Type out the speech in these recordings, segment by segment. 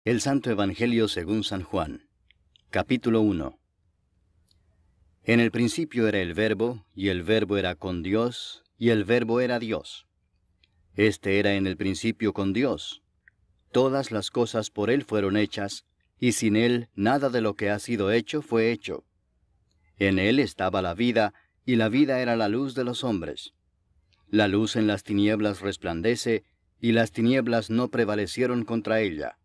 El Santo Evangelio según San Juan. Capítulo 1. En el principio era el Verbo, y el Verbo era con Dios, y el Verbo era Dios. Este era en el principio con Dios. Todas las cosas por Él fueron hechas, y sin Él nada de lo que ha sido hecho fue hecho. En Él estaba la vida, y la vida era la luz de los hombres. La luz en las tinieblas resplandece, y las tinieblas no prevalecieron contra ella.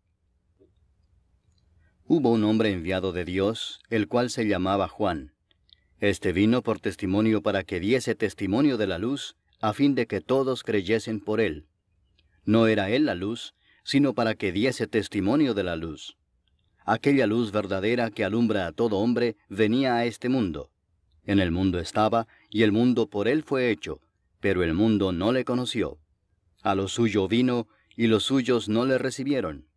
Hubo un hombre enviado de Dios, el cual se llamaba Juan. Este vino por testimonio para que diese testimonio de la luz, a fin de que todos creyesen por él. No era él la luz, sino para que diese testimonio de la luz. Aquella luz verdadera que alumbra a todo hombre venía a este mundo. En el mundo estaba, y el mundo por él fue hecho, pero el mundo no le conoció. A lo suyo vino, y los suyos no le recibieron.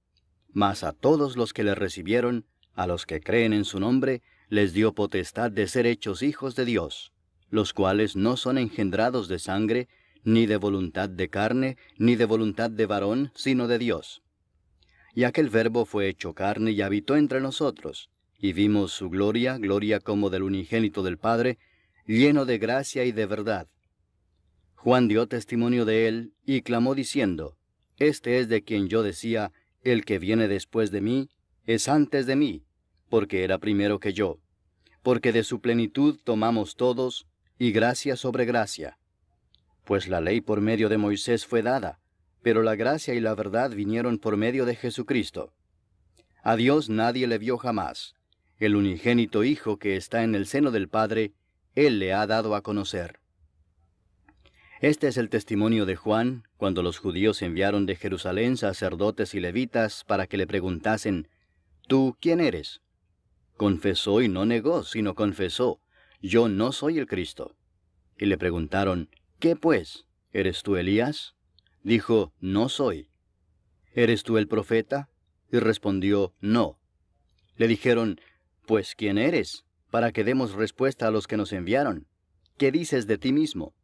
Mas a todos los que le recibieron, a los que creen en su nombre, les dio potestad de ser hechos hijos de Dios, los cuales no son engendrados de sangre, ni de voluntad de carne, ni de voluntad de varón, sino de Dios. Y aquel Verbo fue hecho carne y habitó entre nosotros, y vimos su gloria, gloria como del unigénito del Padre, lleno de gracia y de verdad. Juan dio testimonio de él, y clamó diciendo, Este es de quien yo decía, el que viene después de mí, es antes de mí, porque era primero que yo. Porque de su plenitud tomamos todos, y gracia sobre gracia. Pues la ley por medio de Moisés fue dada, pero la gracia y la verdad vinieron por medio de Jesucristo. A Dios nadie le vio jamás. El unigénito Hijo que está en el seno del Padre, Él le ha dado a conocer. Este es el testimonio de Juan, cuando los judíos enviaron de Jerusalén sacerdotes y levitas para que le preguntasen, ¿Tú quién eres? Confesó y no negó, sino confesó, Yo no soy el Cristo. Y le preguntaron, ¿Qué pues? ¿Eres tú Elías? Dijo, No soy. ¿Eres tú el profeta? Y respondió, No. Le dijeron, Pues ¿quién eres? Para que demos respuesta a los que nos enviaron. ¿Qué dices de ti mismo?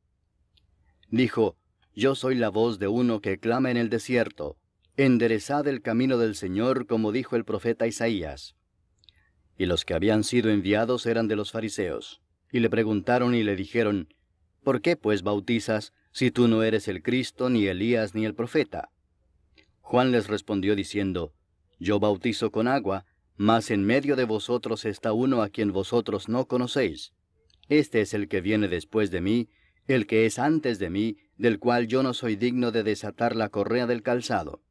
Dijo, Yo soy la voz de uno que clama en el desierto, enderezad el camino del Señor, como dijo el profeta Isaías. Y los que habían sido enviados eran de los fariseos, y le preguntaron y le dijeron, ¿Por qué pues bautizas, si tú no eres el Cristo, ni Elías, ni el profeta? Juan les respondió diciendo, Yo bautizo con agua, mas en medio de vosotros está uno a quien vosotros no conocéis. Este es el que viene después de mí, el que es antes de mí, del cual yo no soy digno de desatar la correa del calzado.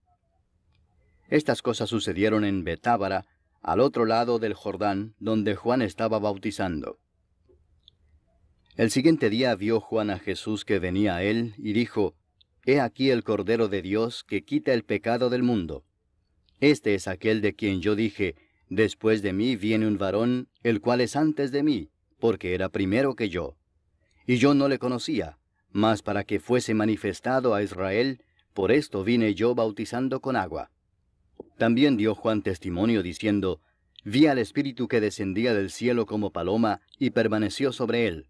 Estas cosas sucedieron en Betábara, al otro lado del Jordán, donde Juan estaba bautizando. El siguiente día vio Juan a Jesús que venía a él, y dijo, He aquí el Cordero de Dios que quita el pecado del mundo. Este es aquel de quien yo dije, Después de mí viene un varón, el cual es antes de mí, porque era primero que yo. Y yo no le conocía, mas para que fuese manifestado a Israel, por esto vine yo bautizando con agua. También dio Juan testimonio diciendo, Vi al Espíritu que descendía del cielo como paloma, y permaneció sobre él.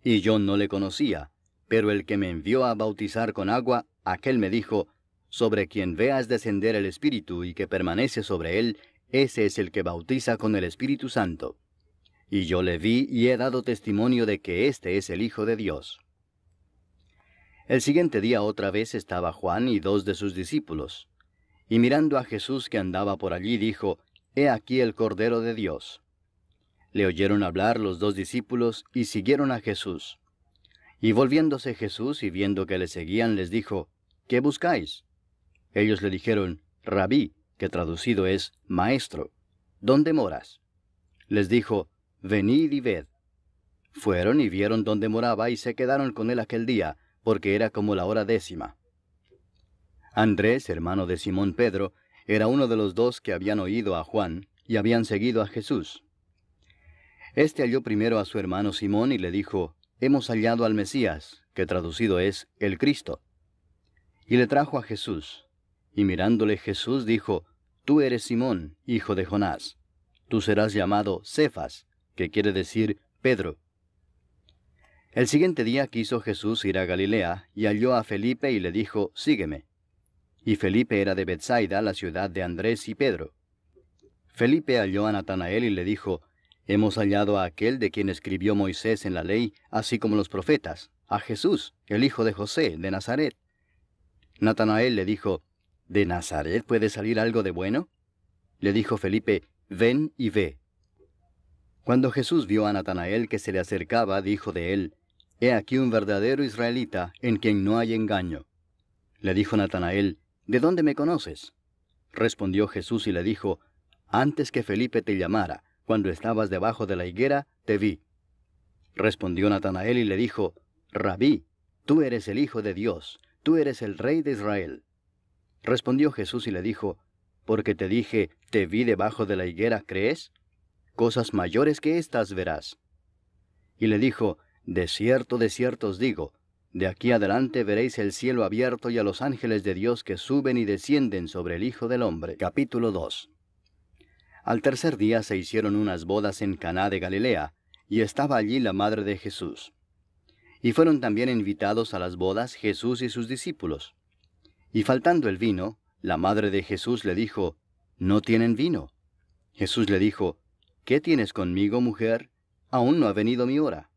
Y yo no le conocía, pero el que me envió a bautizar con agua, aquel me dijo, Sobre quien veas descender el Espíritu y que permanece sobre él, ese es el que bautiza con el Espíritu Santo. Y yo le vi y he dado testimonio de que éste es el Hijo de Dios. El siguiente día otra vez estaba Juan y 2 de sus discípulos. Y mirando a Jesús que andaba por allí, dijo, He aquí el Cordero de Dios. Le oyeron hablar los 2 discípulos y siguieron a Jesús. Y volviéndose Jesús y viendo que le seguían, les dijo, ¿Qué buscáis? Ellos le dijeron, Rabí, que traducido es Maestro, ¿dónde moras? Les dijo, Venid y ved. Fueron y vieron dónde moraba y se quedaron con él aquel día, porque era como la hora 10. Andrés, hermano de Simón Pedro, era uno de los 2 que habían oído a Juan y habían seguido a Jesús. Este halló primero a su hermano Simón y le dijo, Hemos hallado al Mesías, que traducido es el Cristo. Y le trajo a Jesús. Y mirándole Jesús dijo, Tú eres Simón, hijo de Jonás. Tú serás llamado Cefas, que quiere decir Pedro. El siguiente día quiso Jesús ir a Galilea, y halló a Felipe y le dijo, Sígueme. y Felipe era de Betsaida, la ciudad de Andrés y Pedro. Felipe halló a Natanael y le dijo, Hemos hallado a aquel de quien escribió Moisés en la ley, así como los profetas, a Jesús, el hijo de José, de Nazaret. Natanael le dijo, ¿De Nazaret puede salir algo de bueno? Le dijo Felipe, Ven y ve. Cuando Jesús vio a Natanael que se le acercaba, dijo de él, He aquí un verdadero israelita, en quien no hay engaño. Le dijo Natanael, ¿De dónde me conoces? Respondió Jesús y le dijo, Antes que Felipe te llamara, cuando estabas debajo de la higuera, te vi. Respondió Natanael y le dijo, Rabí, tú eres el Hijo de Dios, tú eres el Rey de Israel. Respondió Jesús y le dijo, Porque te dije, te vi debajo de la higuera, ¿crees? Cosas mayores que éstas verás. Y le dijo, de cierto os digo, de aquí adelante veréis el cielo abierto y a los ángeles de Dios que suben y descienden sobre el Hijo del Hombre. Capítulo 2. Al tercer día se hicieron unas bodas en Caná de Galilea, y estaba allí la madre de Jesús. Y fueron también invitados a las bodas Jesús y sus discípulos. Y faltando el vino, la madre de Jesús le dijo, ¿No tienen vino? Jesús le dijo, ¿Qué tienes conmigo, mujer? Aún no ha venido mi hora.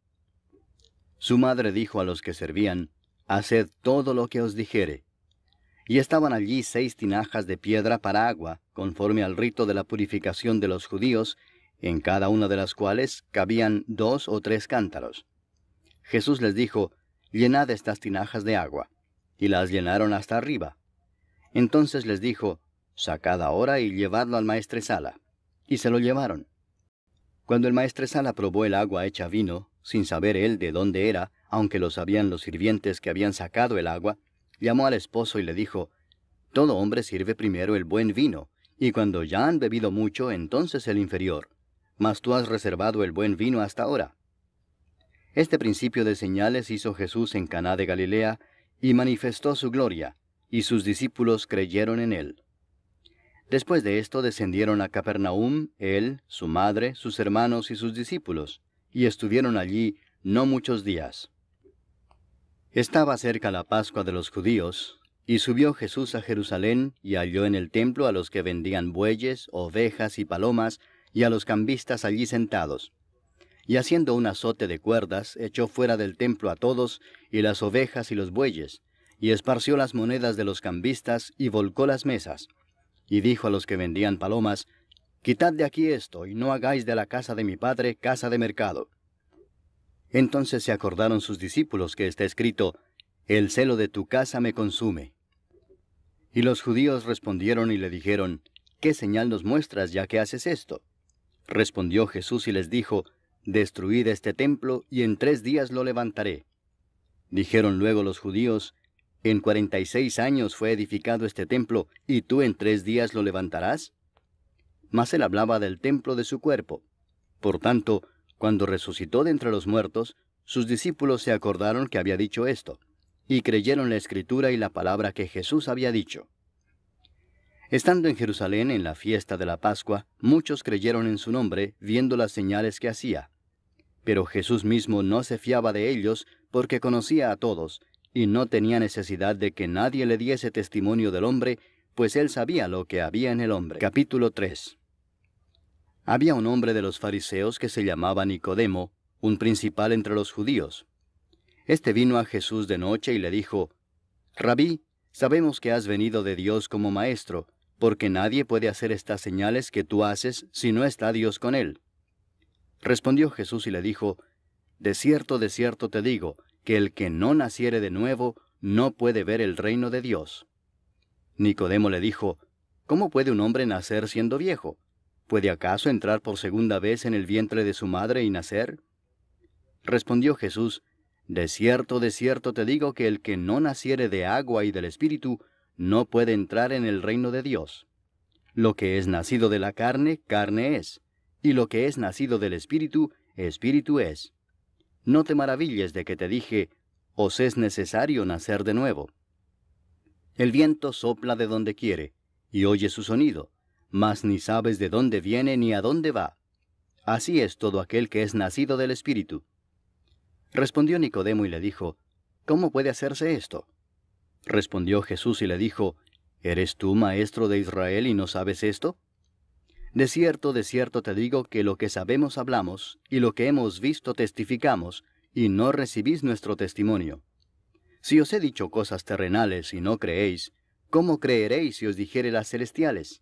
Su madre dijo a los que servían, Haced todo lo que os dijere. Y estaban allí 6 tinajas de piedra para agua, conforme al rito de la purificación de los judíos, en cada una de las cuales cabían 2 o 3 cántaros. Jesús les dijo, Llenad estas tinajas de agua. Y las llenaron hasta arriba. Entonces les dijo, Sacad ahora y llevadlo al maestresala. Y se lo llevaron. Cuando el maestresala probó el agua hecha vino, sin saber él de dónde era, aunque lo sabían los sirvientes que habían sacado el agua, llamó al esposo y le dijo, Todo hombre sirve primero el buen vino, y cuando ya han bebido mucho, entonces el inferior. Mas tú has reservado el buen vino hasta ahora. Este principio de señales hizo Jesús en Caná de Galilea, y manifestó su gloria, y sus discípulos creyeron en él. Después de esto descendieron a Capernaum, él, su madre, sus hermanos y sus discípulos, y estuvieron allí no muchos días. Estaba cerca la Pascua de los judíos, y subió Jesús a Jerusalén, y halló en el templo a los que vendían bueyes, ovejas y palomas, y a los cambistas allí sentados. Y haciendo un azote de cuerdas, echó fuera del templo a todos, y las ovejas y los bueyes, y esparció las monedas de los cambistas, y volcó las mesas. Y dijo a los que vendían palomas, Quitad de aquí esto, y no hagáis de la casa de mi padre casa de mercado. Entonces se acordaron sus discípulos que está escrito, El celo de tu casa me consume. Y los judíos respondieron y le dijeron, ¿Qué señal nos muestras ya que haces esto? Respondió Jesús y les dijo, Destruid este templo, y en 3 días lo levantaré. Dijeron luego los judíos, ¿En 46 años fue edificado este templo, y tú en 3 días lo levantarás? Mas él hablaba del templo de su cuerpo. Por tanto, cuando resucitó de entre los muertos, sus discípulos se acordaron que había dicho esto, y creyeron la Escritura y la palabra que Jesús había dicho. Estando en Jerusalén en la fiesta de la Pascua, muchos creyeron en su nombre, viendo las señales que hacía. Pero Jesús mismo no se fiaba de ellos, porque conocía a todos, y no tenía necesidad de que nadie le diese testimonio del hombre, pues él sabía lo que había en el hombre. Capítulo 3. Había un hombre de los fariseos que se llamaba Nicodemo, un principal entre los judíos. Este vino a Jesús de noche y le dijo, Rabí, sabemos que has venido de Dios como maestro, porque nadie puede hacer estas señales que tú haces si no está Dios con él. Respondió Jesús y le dijo, de cierto te digo, que el que no naciere de nuevo no puede ver el reino de Dios. Nicodemo le dijo, ¿cómo puede un hombre nacer siendo viejo? ¿Puede acaso entrar por segunda vez en el vientre de su madre y nacer? Respondió Jesús, de cierto te digo que el que no naciere de agua y del Espíritu no puede entrar en el reino de Dios. Lo que es nacido de la carne, carne es, y lo que es nacido del Espíritu, Espíritu es. No te maravilles de que te dije, os es necesario nacer de nuevo. El viento sopla de donde quiere, y oye su sonido, mas ni sabes de dónde viene ni a dónde va. Así es todo aquel que es nacido del Espíritu. Respondió Nicodemo y le dijo, ¿cómo puede hacerse esto? Respondió Jesús y le dijo, ¿Eres tú maestro de Israel y no sabes esto? De cierto te digo que lo que sabemos hablamos, y lo que hemos visto testificamos, y no recibís nuestro testimonio. Si os he dicho cosas terrenales y no creéis, ¿cómo creeréis si os dijere las celestiales?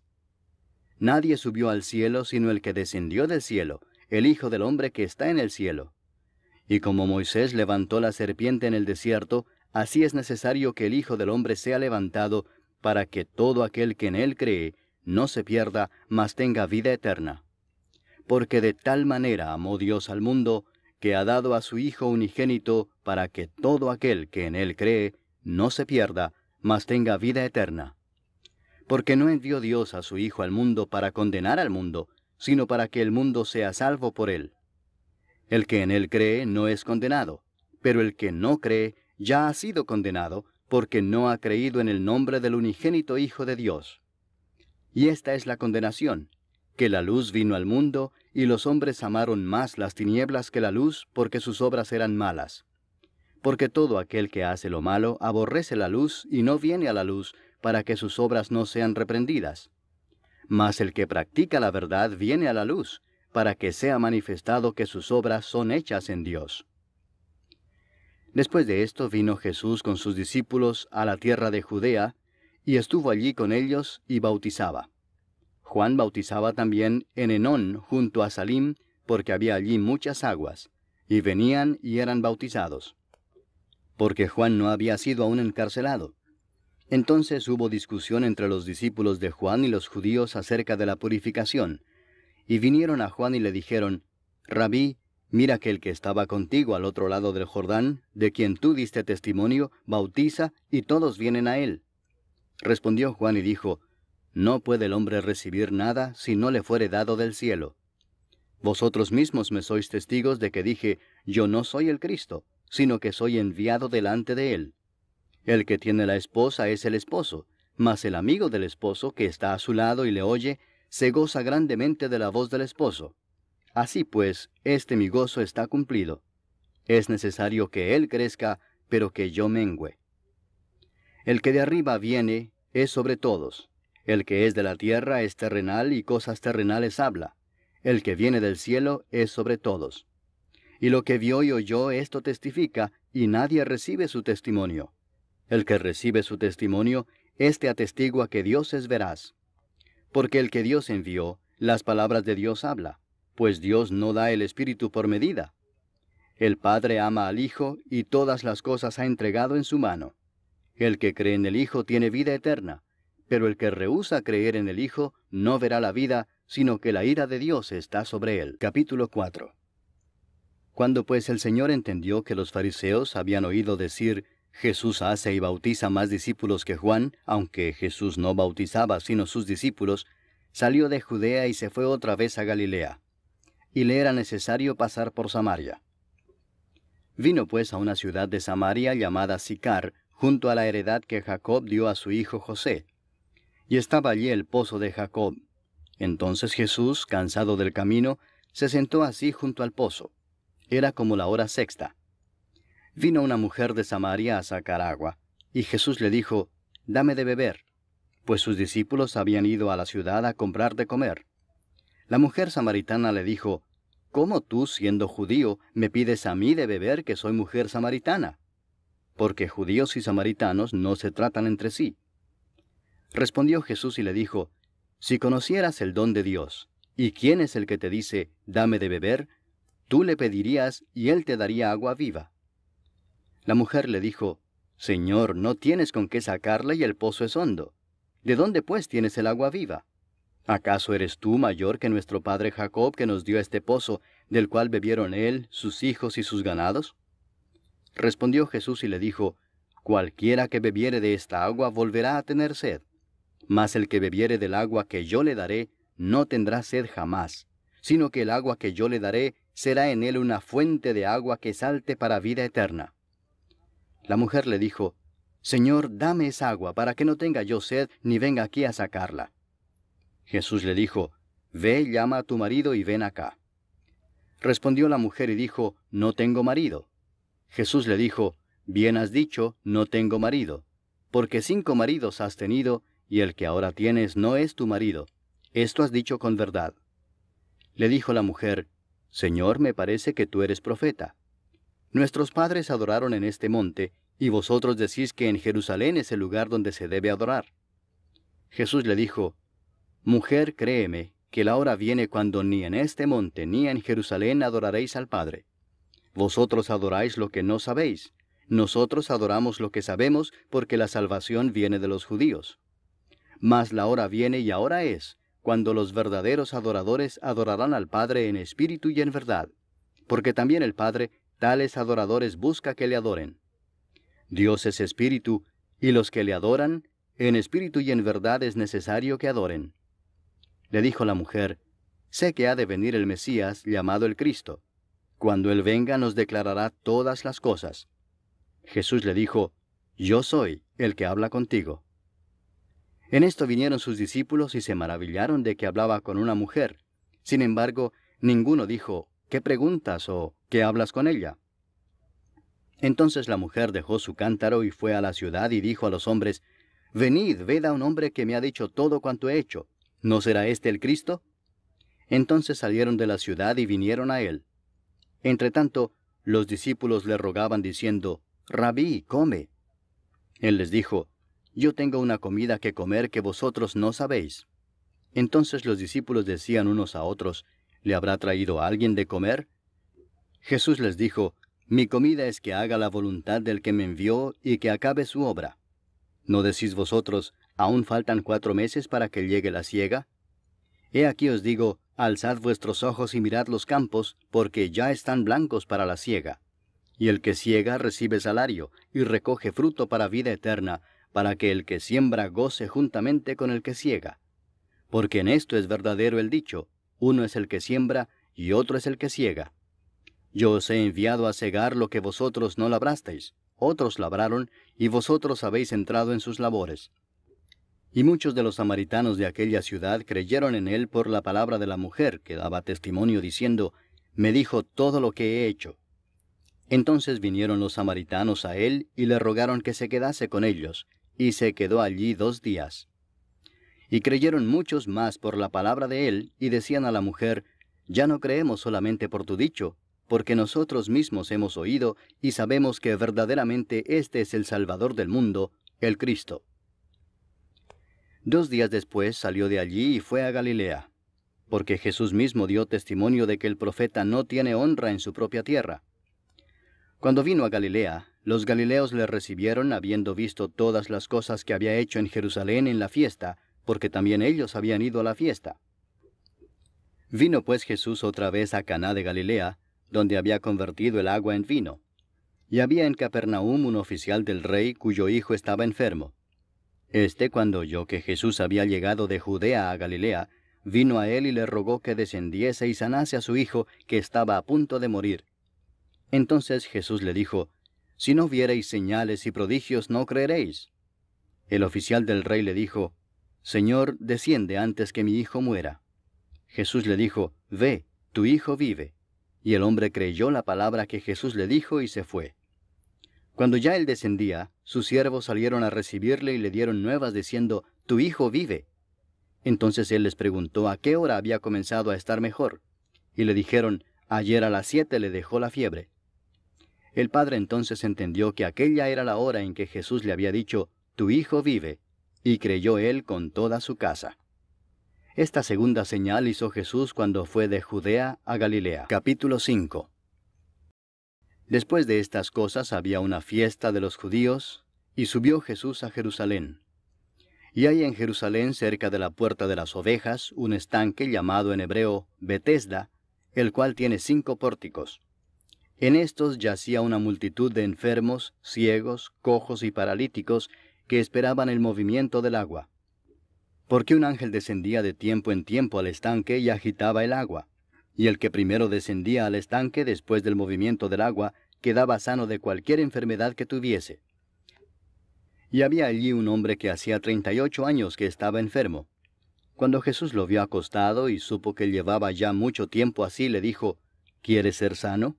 Nadie subió al cielo sino el que descendió del cielo, el Hijo del Hombre que está en el cielo. Y como Moisés levantó la serpiente en el desierto, así es necesario que el Hijo del Hombre sea levantado, para que todo aquel que en él cree no se pierda, mas tenga vida eterna. Porque de tal manera amó Dios al mundo, que ha dado a su Hijo unigénito, para que todo aquel que en él cree no se pierda, mas tenga vida eterna. Porque no envió Dios a su Hijo al mundo para condenar al mundo, sino para que el mundo sea salvo por él. El que en él cree no es condenado, pero el que no cree ya ha sido condenado, porque no ha creído en el nombre del unigénito Hijo de Dios. Y esta es la condenación, que la luz vino al mundo, y los hombres amaron más las tinieblas que la luz, porque sus obras eran malas. Porque todo aquel que hace lo malo aborrece la luz, y no viene a la luz, para que sus obras no sean reprendidas. Mas el que practica la verdad viene a la luz, para que sea manifestado que sus obras son hechas en Dios. Después de esto vino Jesús con sus discípulos a la tierra de Judea, y estuvo allí con ellos y bautizaba. Juan bautizaba también en Enón junto a Salim, porque había allí muchas aguas, y venían y eran bautizados. Porque Juan no había sido aún encarcelado. Entonces hubo discusión entre los discípulos de Juan y los judíos acerca de la purificación, y vinieron a Juan y le dijeron, Rabí, mira que el que estaba contigo al otro lado del Jordán, de quien tú diste testimonio, bautiza, y todos vienen a él. Respondió Juan y dijo, No puede el hombre recibir nada si no le fuere dado del cielo. Vosotros mismos me sois testigos de que dije, Yo no soy el Cristo, sino que soy enviado delante de él. El que tiene la esposa es el esposo, mas el amigo del esposo que está a su lado y le oye, se goza grandemente de la voz del esposo. Así pues, este mi gozo está cumplido. Es necesario que él crezca, pero que yo mengüe. El que de arriba viene es sobre todos. El que es de la tierra es terrenal y cosas terrenales habla. El que viene del cielo es sobre todos. Y lo que vio y oyó esto testifica, y nadie recibe su testimonio. El que recibe su testimonio, éste atestigua que Dios es veraz. Porque el que Dios envió, las palabras de Dios habla, pues Dios no da el Espíritu por medida. El Padre ama al Hijo, y todas las cosas ha entregado en su mano. El que cree en el Hijo tiene vida eterna, pero el que rehúsa creer en el Hijo no verá la vida, sino que la ira de Dios está sobre él. Capítulo 4. Cuando pues el Señor entendió que los fariseos habían oído decir, Jesús hace y bautiza más discípulos que Juan, aunque Jesús no bautizaba sino sus discípulos, salió de Judea y se fue otra vez a Galilea. Y le era necesario pasar por Samaria. Vino pues a una ciudad de Samaria llamada Sicar, junto a la heredad que Jacob dio a su hijo José. Y estaba allí el pozo de Jacob. Entonces Jesús, cansado del camino, se sentó así junto al pozo. Era como la hora sexta. Vino una mujer de Samaria a sacar agua, y Jesús le dijo, Dame de beber, pues sus discípulos habían ido a la ciudad a comprar de comer. La mujer samaritana le dijo, ¿Cómo tú, siendo judío, me pides a mí de beber que soy mujer samaritana? Porque judíos y samaritanos no se tratan entre sí. Respondió Jesús y le dijo, Si conocieras el don de Dios, y quién es el que te dice, Dame de beber, tú le pedirías y él te daría agua viva. La mujer le dijo, Señor, no tienes con qué sacarla y el pozo es hondo. ¿De dónde pues tienes el agua viva? ¿Acaso eres tú mayor que nuestro padre Jacob, que nos dio este pozo, del cual bebieron él, sus hijos y sus ganados? Respondió Jesús y le dijo, Cualquiera que bebiere de esta agua volverá a tener sed. Mas el que bebiere del agua que yo le daré, no tendrá sed jamás, sino que el agua que yo le daré será en él una fuente de agua que salte para vida eterna. La mujer le dijo, Señor, dame esa agua, para que no tenga yo sed, ni venga aquí a sacarla. Jesús le dijo, Ve, llama a tu marido y ven acá. Respondió la mujer y dijo, No tengo marido. Jesús le dijo, Bien has dicho, no tengo marido, porque 5 maridos has tenido, y el que ahora tienes no es tu marido. Esto has dicho con verdad. Le dijo la mujer, Señor, me parece que tú eres profeta. Nuestros padres adoraron en este monte, y vosotros decís que en Jerusalén es el lugar donde se debe adorar. Jesús le dijo, Mujer, créeme, que la hora viene cuando ni en este monte ni en Jerusalén adoraréis al Padre. Vosotros adoráis lo que no sabéis. Nosotros adoramos lo que sabemos, porque la salvación viene de los judíos. Mas la hora viene y ahora es, cuando los verdaderos adoradores adorarán al Padre en espíritu y en verdad, porque también el Padre tales adoradores busca que le adoren. Dios es espíritu, y los que le adoran, en espíritu y en verdad es necesario que adoren. Le dijo la mujer, Sé que ha de venir el Mesías, llamado el Cristo. Cuando Él venga nos declarará todas las cosas. Jesús le dijo, Yo soy el que habla contigo. En esto vinieron sus discípulos y se maravillaron de que hablaba con una mujer. Sin embargo, ninguno dijo, ¿qué preguntas o qué hablas con ella? Entonces la mujer dejó su cántaro y fue a la ciudad y dijo a los hombres, Venid, ved a un hombre que me ha dicho todo cuanto he hecho. ¿No será este el Cristo? Entonces salieron de la ciudad y vinieron a él. Entretanto, los discípulos le rogaban diciendo, Rabí, come. Él les dijo, Yo tengo una comida que comer que vosotros no sabéis. Entonces los discípulos decían unos a otros, ¿le habrá traído alguien de comer? Jesús les dijo, Mi comida es que haga la voluntad del que me envió y que acabe su obra. ¿No decís vosotros, aún faltan 4 meses para que llegue la siega? He aquí os digo, alzad vuestros ojos y mirad los campos, porque ya están blancos para la siega. Y el que siega recibe salario, y recoge fruto para vida eterna, para que el que siembra goce juntamente con el que siega. Porque en esto es verdadero el dicho, uno es el que siembra, y otro es el que siega. Yo os he enviado a segar lo que vosotros no labrasteis, otros labraron, y vosotros habéis entrado en sus labores. Y muchos de los samaritanos de aquella ciudad creyeron en él por la palabra de la mujer, que daba testimonio diciendo, Me dijo todo lo que he hecho. Entonces vinieron los samaritanos a él y le rogaron que se quedase con ellos, y se quedó allí 2 días. Y creyeron muchos más por la palabra de él, y decían a la mujer, Ya no creemos solamente por tu dicho, porque nosotros mismos hemos oído y sabemos que verdaderamente este es el Salvador del mundo, el Cristo. 2 días después salió de allí y fue a Galilea, porque Jesús mismo dio testimonio de que el profeta no tiene honra en su propia tierra. Cuando vino a Galilea, los galileos le recibieron habiendo visto todas las cosas que había hecho en Jerusalén en la fiesta, porque también ellos habían ido a la fiesta. Vino pues Jesús otra vez a Caná de Galilea, donde había convertido el agua en vino. Y había en Capernaum un oficial del rey cuyo hijo estaba enfermo. Cuando oyó que Jesús había llegado de Judea a Galilea, vino a él y le rogó que descendiese y sanase a su hijo, que estaba a punto de morir. Entonces Jesús le dijo, Si no viereis señales y prodigios, no creeréis. El oficial del rey le dijo, Señor, desciende antes que mi hijo muera. Jesús le dijo, Ve, tu hijo vive. Y el hombre creyó la palabra que Jesús le dijo y se fue. Cuando ya él descendía, sus siervos salieron a recibirle y le dieron nuevas diciendo, Tu hijo vive. Entonces él les preguntó a qué hora había comenzado a estar mejor. Y le dijeron, Ayer a las 7 le dejó la fiebre. El padre entonces entendió que aquella era la hora en que Jesús le había dicho, Tu hijo vive, y creyó él con toda su casa. Esta segunda señal hizo Jesús cuando fue de Judea a Galilea. Capítulo 5. Después de estas cosas había una fiesta de los judíos, y subió Jesús a Jerusalén. Y hay en Jerusalén, cerca de la puerta de las ovejas, un estanque llamado en hebreo Betesda, el cual tiene 5 pórticos. En estos yacía una multitud de enfermos, ciegos, cojos y paralíticos, que esperaban el movimiento del agua. Porque un ángel descendía de tiempo en tiempo al estanque y agitaba el agua. Y el que primero descendía al estanque después del movimiento del agua, quedaba sano de cualquier enfermedad que tuviese. Y había allí un hombre que hacía 38 años que estaba enfermo. Cuando Jesús lo vio acostado y supo que llevaba ya mucho tiempo así, le dijo, ¿Quieres ser sano?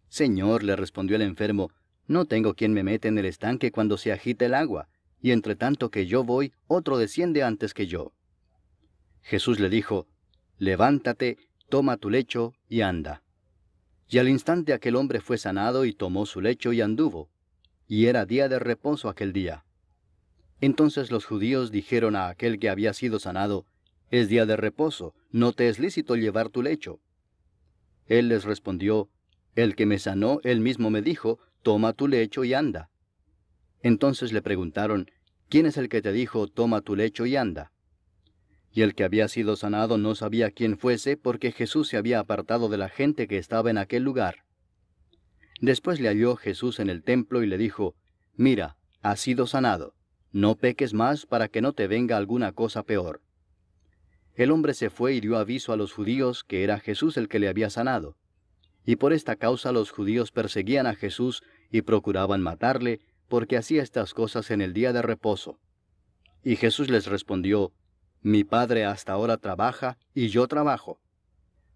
Señor, le respondió el enfermo, no tengo quien me meta en el estanque cuando se agita el agua, y entre tanto que yo voy, otro desciende antes que yo. Jesús le dijo, levántate, toma tu lecho y anda. Y al instante aquel hombre fue sanado y tomó su lecho y anduvo. Y era día de reposo aquel día. Entonces los judíos dijeron a aquel que había sido sanado, es día de reposo, no te es lícito llevar tu lecho. Él les respondió, el que me sanó, él mismo me dijo, toma tu lecho y anda. Entonces le preguntaron, ¿quién es el que te dijo, toma tu lecho y anda? Y el que había sido sanado no sabía quién fuese, porque Jesús se había apartado de la gente que estaba en aquel lugar. Después le halló Jesús en el templo y le dijo, mira, has sido sanado, no peques más para que no te venga alguna cosa peor. El hombre se fue y dio aviso a los judíos que era Jesús el que le había sanado. Y por esta causa los judíos perseguían a Jesús y procuraban matarle, porque hacía estas cosas en el día de reposo. Y Jesús les respondió, mi Padre hasta ahora trabaja, y yo trabajo.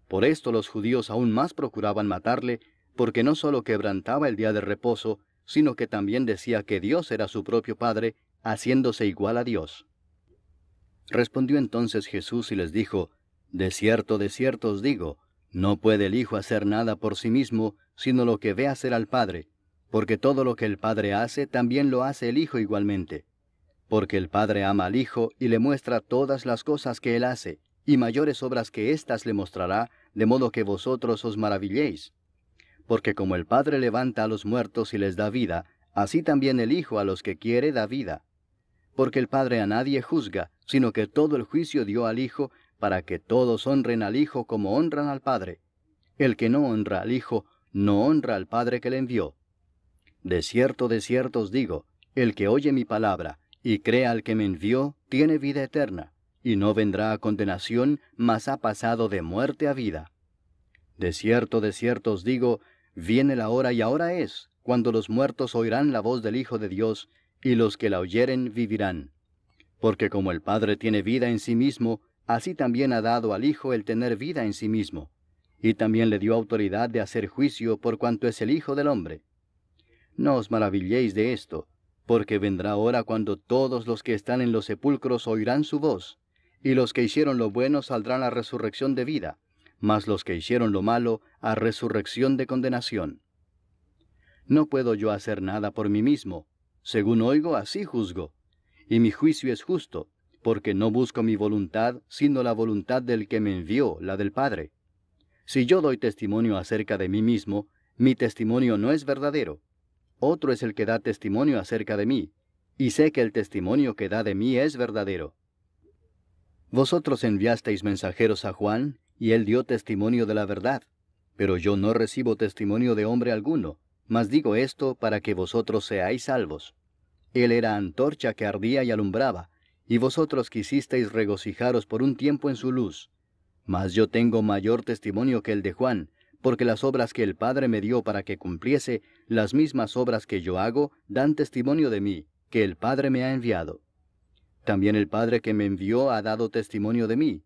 Por esto los judíos aún más procuraban matarle, porque no solo quebrantaba el día de reposo, sino que también decía que Dios era su propio Padre, haciéndose igual a Dios. Respondió entonces Jesús y les dijo, de cierto os digo, no puede el Hijo hacer nada por sí mismo, sino lo que ve hacer al Padre, porque todo lo que el Padre hace, también lo hace el Hijo igualmente. Porque el Padre ama al Hijo y le muestra todas las cosas que Él hace, y mayores obras que éstas le mostrará, de modo que vosotros os maravilléis. Porque como el Padre levanta a los muertos y les da vida, así también el Hijo a los que quiere da vida. Porque el Padre a nadie juzga, sino que todo el juicio dio al Hijo, para que todos honren al Hijo como honran al Padre. El que no honra al Hijo, no honra al Padre que le envió. De cierto os digo, el que oye mi palabra, y cree al que me envió, tiene vida eterna, y no vendrá a condenación, mas ha pasado de muerte a vida. De cierto os digo, viene la hora y ahora es, cuando los muertos oirán la voz del Hijo de Dios, y los que la oyeren vivirán. Porque como el Padre tiene vida en sí mismo, así también ha dado al Hijo el tener vida en sí mismo, y también le dio autoridad de hacer juicio por cuanto es el Hijo del hombre. No os maravilléis de esto, porque vendrá hora cuando todos los que están en los sepulcros oirán su voz, y los que hicieron lo bueno saldrán a resurrección de vida, mas los que hicieron lo malo a resurrección de condenación. No puedo yo hacer nada por mí mismo, según oigo así juzgo, y mi juicio es justo, porque no busco mi voluntad, sino la voluntad del que me envió, la del Padre. Si yo doy testimonio acerca de mí mismo, mi testimonio no es verdadero. Otro es el que da testimonio acerca de mí, y sé que el testimonio que da de mí es verdadero. Vosotros enviasteis mensajeros a Juan, y él dio testimonio de la verdad. Pero yo no recibo testimonio de hombre alguno, mas digo esto para que vosotros seáis salvos. Él era antorcha que ardía y alumbraba, y vosotros quisisteis regocijaros por un tiempo en su luz. Mas yo tengo mayor testimonio que el de Juan, porque las obras que el Padre me dio para que cumpliese, las mismas obras que yo hago, dan testimonio de mí, que el Padre me ha enviado. También el Padre que me envió ha dado testimonio de mí.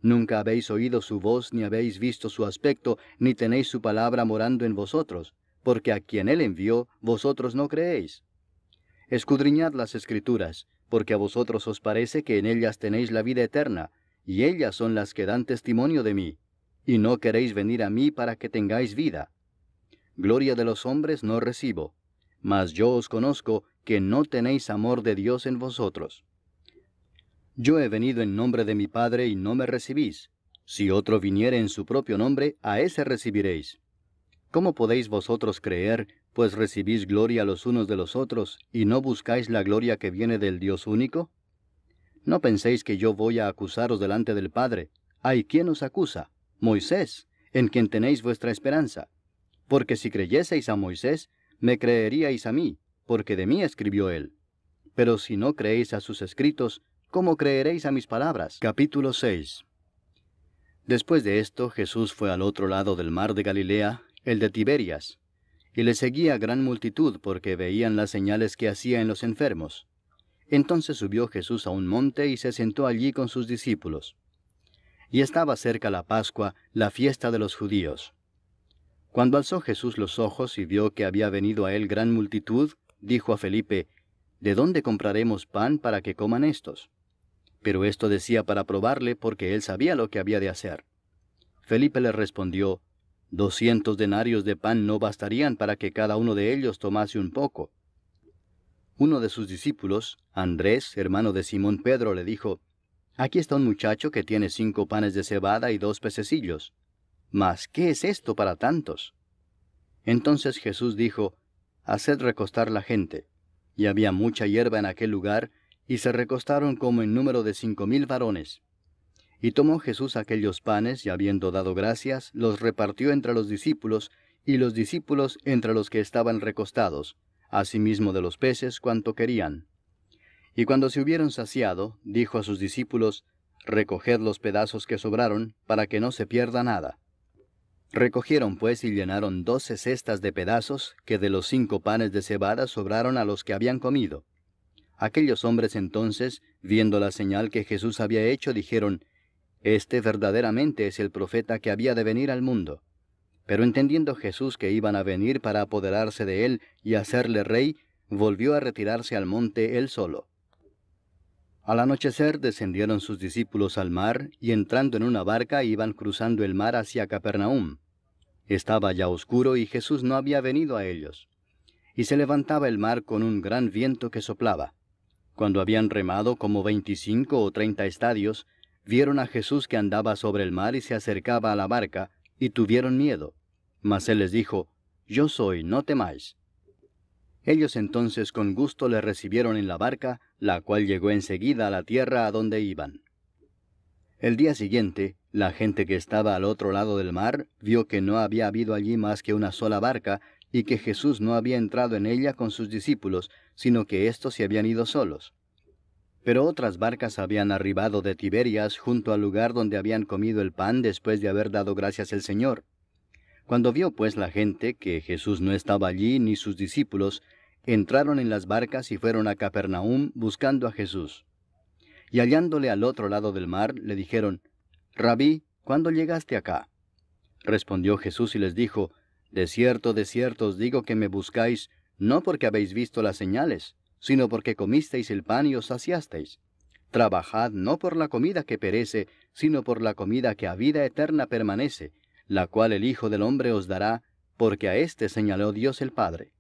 Nunca habéis oído su voz, ni habéis visto su aspecto, ni tenéis su palabra morando en vosotros, porque a quien él envió, vosotros no creéis. Escudriñad las Escrituras, porque a vosotros os parece que en ellas tenéis la vida eterna, y ellas son las que dan testimonio de mí, y no queréis venir a mí para que tengáis vida. Gloria de los hombres no recibo, mas yo os conozco que no tenéis amor de Dios en vosotros. Yo he venido en nombre de mi Padre y no me recibís. Si otro viniere en su propio nombre, a ese recibiréis. ¿Cómo podéis vosotros creer, pues recibís gloria los unos de los otros, y no buscáis la gloria que viene del Dios único? No penséis que yo voy a acusaros delante del Padre. ¿Hay quien os acusa? Moisés, en quien tenéis vuestra esperanza. Porque si creyeseis a Moisés, me creeríais a mí, porque de mí escribió él. Pero si no creéis a sus escritos, ¿cómo creeréis a mis palabras? Capítulo 6. Después de esto, Jesús fue al otro lado del mar de Galilea, el de Tiberias, y le seguía gran multitud porque veían las señales que hacía en los enfermos. Entonces subió Jesús a un monte y se sentó allí con sus discípulos. Y estaba cerca la Pascua, la fiesta de los judíos. Cuando alzó Jesús los ojos y vio que había venido a él gran multitud, dijo a Felipe, ¿de dónde compraremos pan para que coman éstos? Pero esto decía para probarle, porque él sabía lo que había de hacer. Felipe le respondió, 200 denarios de pan no bastarían para que cada uno de ellos tomase un poco. Uno de sus discípulos, Andrés, hermano de Simón Pedro, le dijo, aquí está un muchacho que tiene 5 panes de cebada y 2 pececillos. Mas, ¿qué es esto para tantos? Entonces Jesús dijo, haced recostar la gente. Y había mucha hierba en aquel lugar, y se recostaron como en número de 5000 varones. Y tomó Jesús aquellos panes, y habiendo dado gracias, los repartió entre los discípulos, y los discípulos entre los que estaban recostados, asimismo de los peces cuanto querían. Y cuando se hubieron saciado, dijo a sus discípulos, recoged los pedazos que sobraron, para que no se pierda nada. Recogieron pues y llenaron 12 cestas de pedazos, que de los 5 panes de cebada sobraron a los que habían comido. Aquellos hombres entonces, viendo la señal que Jesús había hecho, dijeron, este verdaderamente es el profeta que había de venir al mundo. Pero entendiendo Jesús que iban a venir para apoderarse de él y hacerle rey, volvió a retirarse al monte él solo. Al anochecer descendieron sus discípulos al mar, y entrando en una barca iban cruzando el mar hacia Capernaum. Estaba ya oscuro y Jesús no había venido a ellos. Y se levantaba el mar con un gran viento que soplaba. Cuando habían remado como 25 o 30 estadios, vieron a Jesús que andaba sobre el mar y se acercaba a la barca, y tuvieron miedo. Mas él les dijo, yo soy, no temáis. Ellos entonces con gusto le recibieron en la barca, la cual llegó enseguida a la tierra a donde iban. El día siguiente, la gente que estaba al otro lado del mar vio que no había habido allí más que una sola barca, y que Jesús no había entrado en ella con sus discípulos, sino que éstos se habían ido solos. Pero otras barcas habían arribado de Tiberias junto al lugar donde habían comido el pan después de haber dado gracias al Señor. Cuando vio pues la gente que Jesús no estaba allí ni sus discípulos, entraron en las barcas y fueron a Capernaum buscando a Jesús. Y hallándole al otro lado del mar, le dijeron, Rabí, ¿cuándo llegaste acá? Respondió Jesús y les dijo, de cierto os digo que me buscáis, no porque habéis visto las señales, sino porque comisteis el pan y os saciasteis. Trabajad no por la comida que perece, sino por la comida que a vida eterna permanece, la cual el Hijo del Hombre os dará, porque a éste señaló Dios el Padre.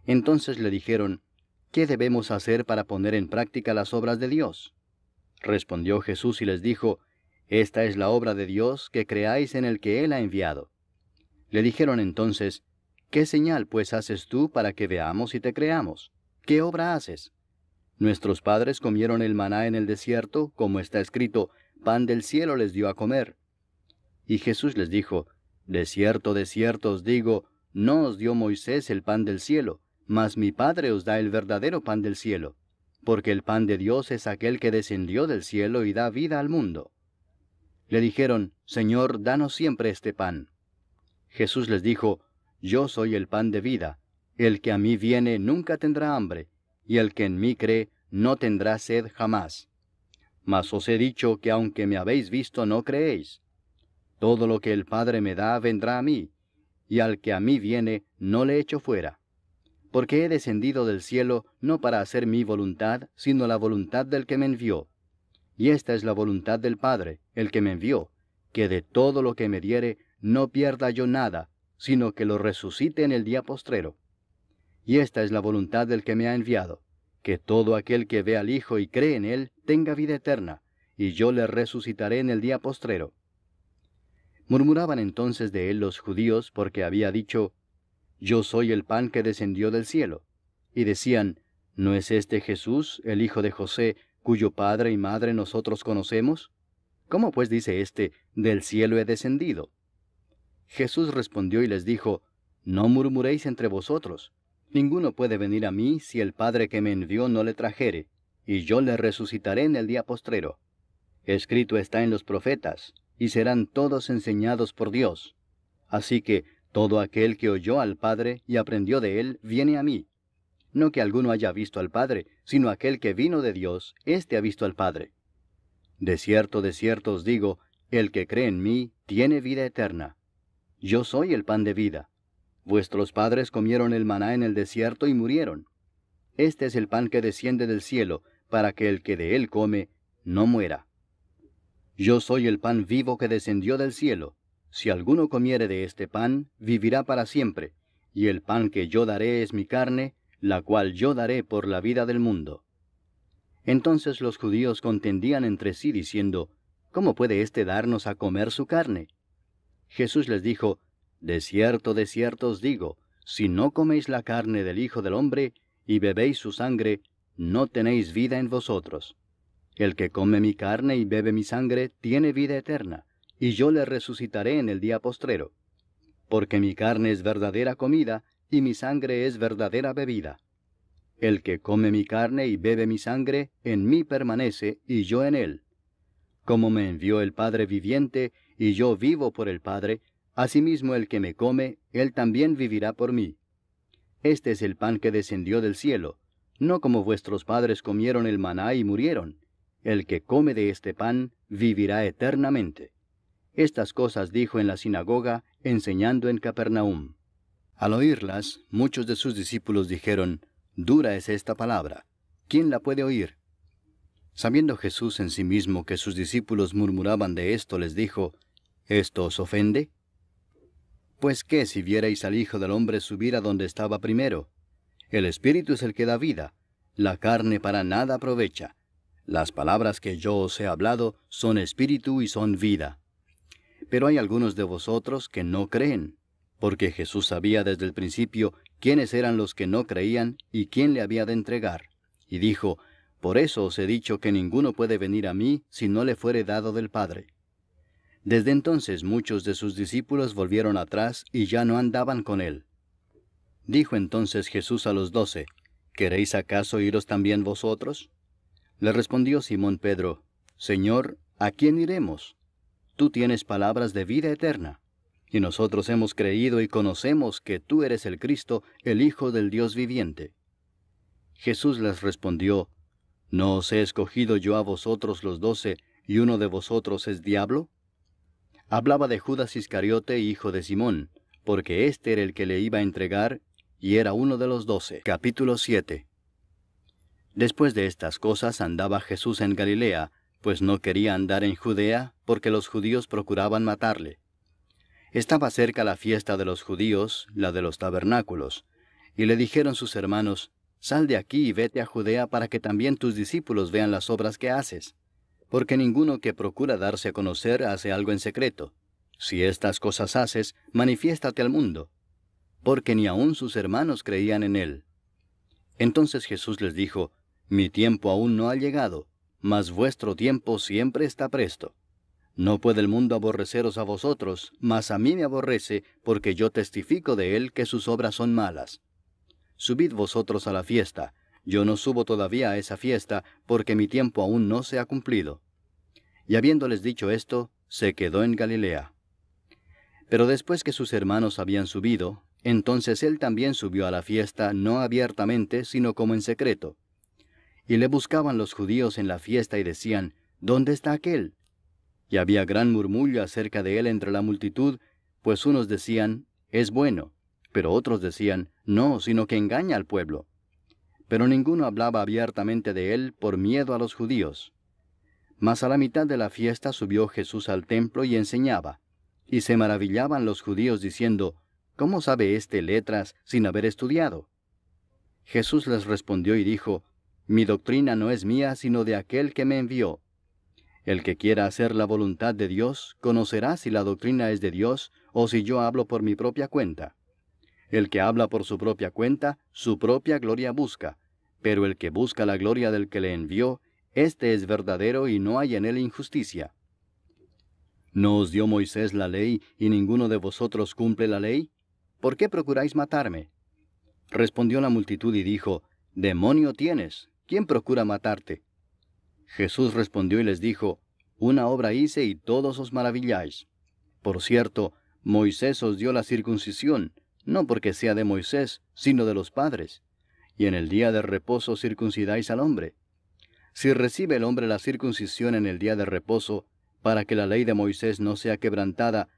Entonces le dijeron, ¿qué debemos hacer para poner en práctica las obras de Dios? Respondió Jesús y les dijo, esta es la obra de Dios, que creáis en el que Él ha enviado. Le dijeron entonces, ¿qué señal pues haces tú para que veamos y te creamos? ¿Qué obra haces? Nuestros padres comieron el maná en el desierto, como está escrito, pan del cielo les dio a comer. Y Jesús les dijo, de cierto os digo, no os dio Moisés el pan del cielo, mas mi Padre os da el verdadero pan del cielo, porque el pan de Dios es aquel que descendió del cielo y da vida al mundo. Le dijeron, Señor, danos siempre este pan. Jesús les dijo, yo soy el pan de vida, el que a mí viene nunca tendrá hambre, y el que en mí cree no tendrá sed jamás. Mas os he dicho que aunque me habéis visto no creéis. Todo lo que el Padre me da vendrá a mí, y al que a mí viene no le echo fuera. Porque he descendido del cielo no para hacer mi voluntad, sino la voluntad del que me envió. Y esta es la voluntad del Padre, el que me envió, que de todo lo que me diere no pierda yo nada, sino que lo resucite en el día postrero. Y esta es la voluntad del que me ha enviado, que todo aquel que ve al Hijo y cree en él tenga vida eterna, y yo le resucitaré en el día postrero. Murmuraban entonces de él los judíos, porque había dicho, yo soy el pan que descendió del cielo. Y decían, ¿no es este Jesús, el hijo de José, cuyo padre y madre nosotros conocemos? ¿Cómo pues dice éste, del cielo he descendido? Jesús respondió y les dijo, no murmuréis entre vosotros. Ninguno puede venir a mí si el Padre que me envió no le trajere, y yo le resucitaré en el día postrero. Escrito está en los profetas, y serán todos enseñados por Dios. Así que todo aquel que oyó al Padre y aprendió de él, viene a mí. No que alguno haya visto al Padre, sino aquel que vino de Dios, éste ha visto al Padre. De cierto os digo, el que cree en mí tiene vida eterna. Yo soy el pan de vida. Vuestros padres comieron el maná en el desierto y murieron. este es el pan que desciende del cielo, para que el que de él come no muera. Yo soy el pan vivo que descendió del cielo. Si alguno comiere de este pan, vivirá para siempre, y el pan que yo daré es mi carne, la cual yo daré por la vida del mundo. Entonces los judíos contendían entre sí, diciendo, ¿cómo puede éste darnos a comer su carne? Jesús les dijo, de cierto os digo, si no coméis la carne del Hijo del Hombre, y bebéis su sangre, no tenéis vida en vosotros. El que come mi carne y bebe mi sangre, tiene vida eterna, y yo le resucitaré en el día postrero. Porque mi carne es verdadera comida, y mi sangre es verdadera bebida. El que come mi carne y bebe mi sangre, en mí permanece, y yo en él. Como me envió el Padre viviente, y yo vivo por el Padre, asimismo el que me come, él también vivirá por mí. Este es el pan que descendió del cielo, no como vuestros padres comieron el maná y murieron. El que come de este pan, vivirá eternamente. Estas cosas dijo en la sinagoga, enseñando en Capernaum. Al oírlas, muchos de sus discípulos dijeron, dura es esta palabra, ¿quién la puede oír? Sabiendo Jesús en sí mismo que sus discípulos murmuraban de esto, les dijo, ¿esto os ofende? Pues qué si vierais al Hijo del Hombre subir a donde estaba primero. El Espíritu es el que da vida, la carne para nada aprovecha. Las palabras que yo os he hablado son espíritu y son vida. Pero hay algunos de vosotros que no creen, porque Jesús sabía desde el principio quiénes eran los que no creían y quién le había de entregar. Y dijo, por eso os he dicho que ninguno puede venir a mí si no le fuere dado del Padre. Desde entonces muchos de sus discípulos volvieron atrás y ya no andaban con él. Dijo entonces Jesús a los 12, ¿queréis acaso iros también vosotros? Le respondió Simón Pedro, Señor, ¿a quién iremos? Tú tienes palabras de vida eterna, y nosotros hemos creído y conocemos que tú eres el Cristo, el Hijo del Dios viviente. Jesús les respondió, ¿no os he escogido yo a vosotros los 12, y uno de vosotros es diablo? Hablaba de Judas Iscariote, hijo de Simón, porque éste era el que le iba a entregar, y era uno de los 12. Capítulo 7. Después de estas cosas andaba Jesús en Galilea, pues no quería andar en Judea, porque los judíos procuraban matarle. Estaba cerca la fiesta de los judíos, la de los tabernáculos, y le dijeron sus hermanos, sal de aquí y vete a Judea para que también tus discípulos vean las obras que haces. Porque ninguno que procura darse a conocer hace algo en secreto. Si estas cosas haces, manifiéstate al mundo. Porque ni aun sus hermanos creían en él. Entonces Jesús les dijo, mi tiempo aún no ha llegado, mas vuestro tiempo siempre está presto. No puede el mundo aborreceros a vosotros, mas a mí me aborrece, porque yo testifico de él que sus obras son malas. Subid vosotros a la fiesta. Yo no subo todavía a esa fiesta, porque mi tiempo aún no se ha cumplido. Y habiéndoles dicho esto, se quedó en Galilea. Pero después que sus hermanos habían subido, entonces él también subió a la fiesta, no abiertamente, sino como en secreto. Y le buscaban los judíos en la fiesta y decían, ¿dónde está aquél? Y había gran murmullo acerca de él entre la multitud, pues unos decían, es bueno, pero otros decían, no, sino que engaña al pueblo. Pero ninguno hablaba abiertamente de él por miedo a los judíos. Mas a la mitad de la fiesta subió Jesús al templo y enseñaba. Y se maravillaban los judíos diciendo, ¿cómo sabe éste letras sin haber estudiado? Jesús les respondió y dijo, mi doctrina no es mía sino de aquel que me envió. El que quiera hacer la voluntad de Dios, conocerá si la doctrina es de Dios o si yo hablo por mi propia cuenta. El que habla por su propia cuenta, su propia gloria busca, pero el que busca la gloria del que le envió, éste es verdadero y no hay en él injusticia. ¿No os dio Moisés la ley y ninguno de vosotros cumple la ley? ¿Por qué procuráis matarme? Respondió la multitud y dijo, demonio tienes, ¿quién procura matarte? Jesús respondió y les dijo, una obra hice y todos os maravilláis. Por cierto, Moisés os dio la circuncisión, no porque sea de Moisés, sino de los padres. Y en el día de reposo circuncidáis al hombre. Si recibe el hombre la circuncisión en el día de reposo, para que la ley de Moisés no sea quebrantada,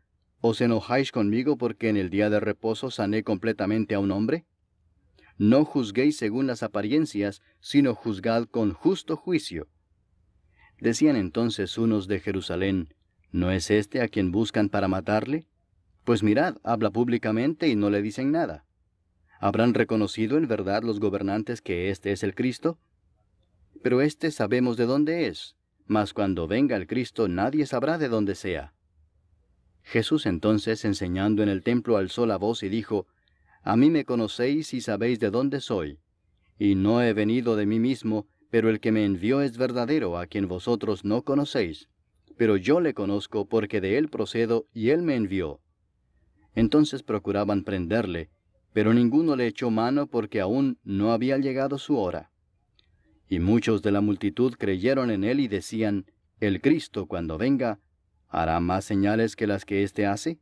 ¿os enojáis conmigo porque en el día de reposo sané completamente a un hombre? no juzguéis según las apariencias, sino juzgad con justo juicio. Decían entonces unos de Jerusalén, ¿no es este a quien buscan para matarle? Pues mirad, habla públicamente y no le dicen nada. ¿Habrán reconocido en verdad los gobernantes que este es el Cristo? Pero este sabemos de dónde es, mas cuando venga el Cristo nadie sabrá de dónde sea. Jesús entonces, enseñando en el templo, alzó la voz y dijo, A mí me conocéis y sabéis de dónde soy. Y no he venido de mí mismo, pero el que me envió es verdadero, a quien vosotros no conocéis. Pero yo le conozco porque de él procedo y él me envió. Entonces procuraban prenderle, pero ninguno le echó mano porque aún no había llegado su hora. Y muchos de la multitud creyeron en él y decían, El Cristo, cuando venga, ¿hará más señales que las que éste hace?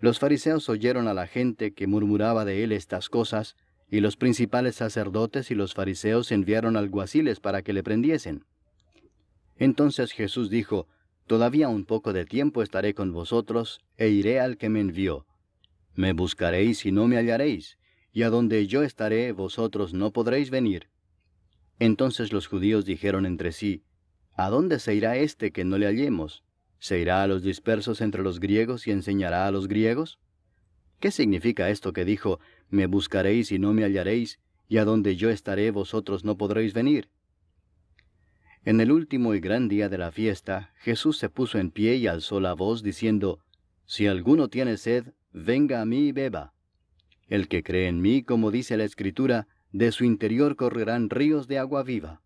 Los fariseos oyeron a la gente que murmuraba de él estas cosas, y los principales sacerdotes y los fariseos enviaron alguaciles para que le prendiesen. Entonces Jesús dijo, Todavía un poco de tiempo estaré con vosotros, e iré al que me envió. Me buscaréis y no me hallaréis, y a donde yo estaré vosotros no podréis venir. Entonces los judíos dijeron entre sí, ¿A dónde se irá éste que no le hallemos? ¿Se irá a los dispersos entre los griegos y enseñará a los griegos? ¿Qué significa esto que dijo, me buscaréis y no me hallaréis, y a donde yo estaré vosotros no podréis venir? En el último y gran día de la fiesta, Jesús se puso en pie y alzó la voz, diciendo, Si alguno tiene sed, venga a mí y beba. El que cree en mí, como dice la Escritura, de su interior correrán ríos de agua viva.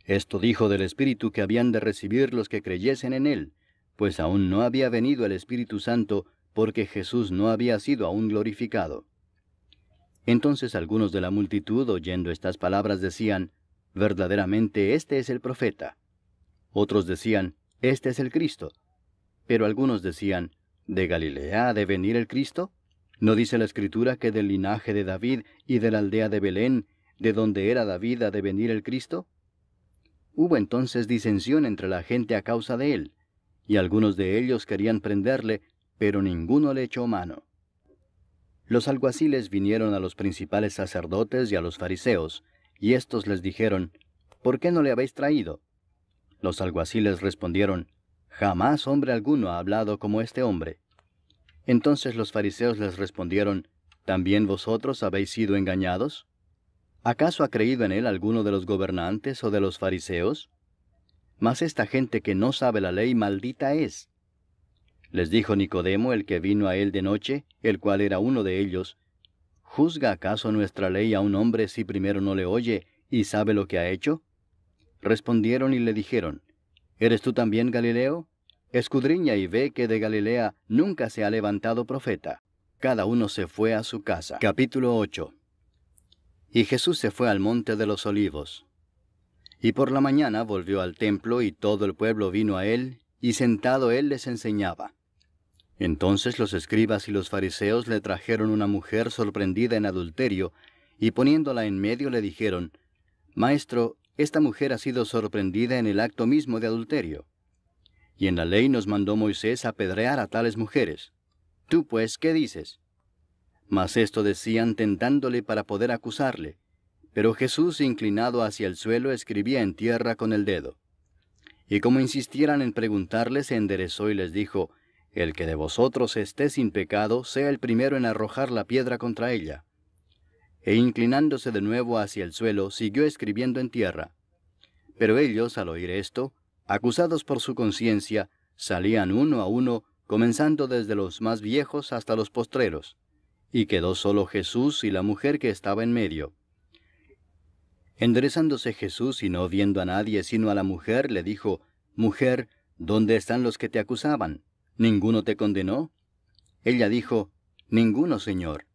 Esto dijo del Espíritu que habían de recibir los que creyesen en él, pues aún no había venido el Espíritu Santo, porque Jesús no había sido aún glorificado. Entonces algunos de la multitud, oyendo estas palabras, decían, Verdaderamente este es el profeta. Otros decían, Este es el Cristo. Pero algunos decían, ¿De Galilea ha de venir el Cristo? ¿No dice la Escritura que del linaje de David y de la aldea de Belén, de donde era David, ha de venir el Cristo? Hubo entonces disensión entre la gente a causa de él, y algunos de ellos querían prenderle, pero ninguno le echó mano. Los alguaciles vinieron a los principales sacerdotes y a los fariseos, y éstos les dijeron, ¿Por qué no le habéis traído? Los alguaciles respondieron, Jamás hombre alguno ha hablado como este hombre. Entonces los fariseos les respondieron, ¿También vosotros habéis sido engañados? ¿Acaso ha creído en él alguno de los gobernantes o de los fariseos? Mas esta gente que no sabe la ley, maldita es. Les dijo Nicodemo, el que vino a él de noche, el cual era uno de ellos, ¿Juzga acaso nuestra ley a un hombre si primero no le oye y sabe lo que ha hecho? Respondieron y le dijeron, ¿Eres tú también Galileo? Escudriña y ve que de Galilea nunca se ha levantado profeta. Cada uno se fue a su casa. Capítulo 8. Y Jesús se fue al monte de los olivos. Y por la mañana volvió al templo, y todo el pueblo vino a él, y sentado él les enseñaba. Entonces los escribas y los fariseos le trajeron una mujer sorprendida en adulterio, y poniéndola en medio le dijeron, Maestro, esta mujer ha sido sorprendida en el acto mismo de adulterio. Y en la ley nos mandó Moisés apedrear a tales mujeres. Tú pues, ¿qué dices? Mas esto decían tentándole para poder acusarle. Pero Jesús, inclinado hacia el suelo, escribía en tierra con el dedo. Y como insistieran en preguntarle, se enderezó y les dijo, El que de vosotros esté sin pecado, sea el primero en arrojar la piedra contra ella. E inclinándose de nuevo hacia el suelo, siguió escribiendo en tierra. Pero ellos, al oír esto, acusados por su conciencia, salían uno a uno, comenzando desde los más viejos hasta los postreros. Y quedó solo Jesús y la mujer que estaba en medio. Enderezándose Jesús y no viendo a nadie sino a la mujer, le dijo, Mujer, ¿dónde están los que te acusaban? ¿Ninguno te condenó? Ella dijo, Ninguno, Señor.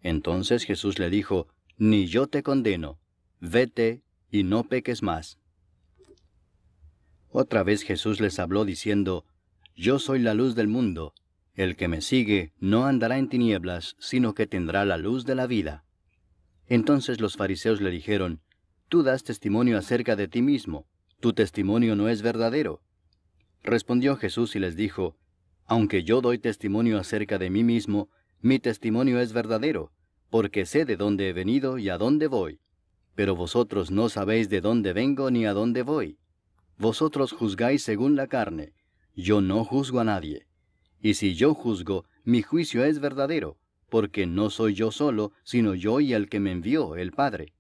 Entonces Jesús le dijo, Ni yo te condeno. Vete y no peques más. Otra vez Jesús les habló diciendo, Yo soy la luz del mundo. El que me sigue no andará en tinieblas, sino que tendrá la luz de la vida. Entonces los fariseos le dijeron, Tú das testimonio acerca de ti mismo, tu testimonio no es verdadero. Respondió Jesús y les dijo, Aunque yo doy testimonio acerca de mí mismo, mi testimonio es verdadero, porque sé de dónde he venido y a dónde voy. Pero vosotros no sabéis de dónde vengo ni a dónde voy. Vosotros juzgáis según la carne, yo no juzgo a nadie. Y si yo juzgo, mi juicio es verdadero, porque no soy yo solo, sino yo y el que me envió, el Padre.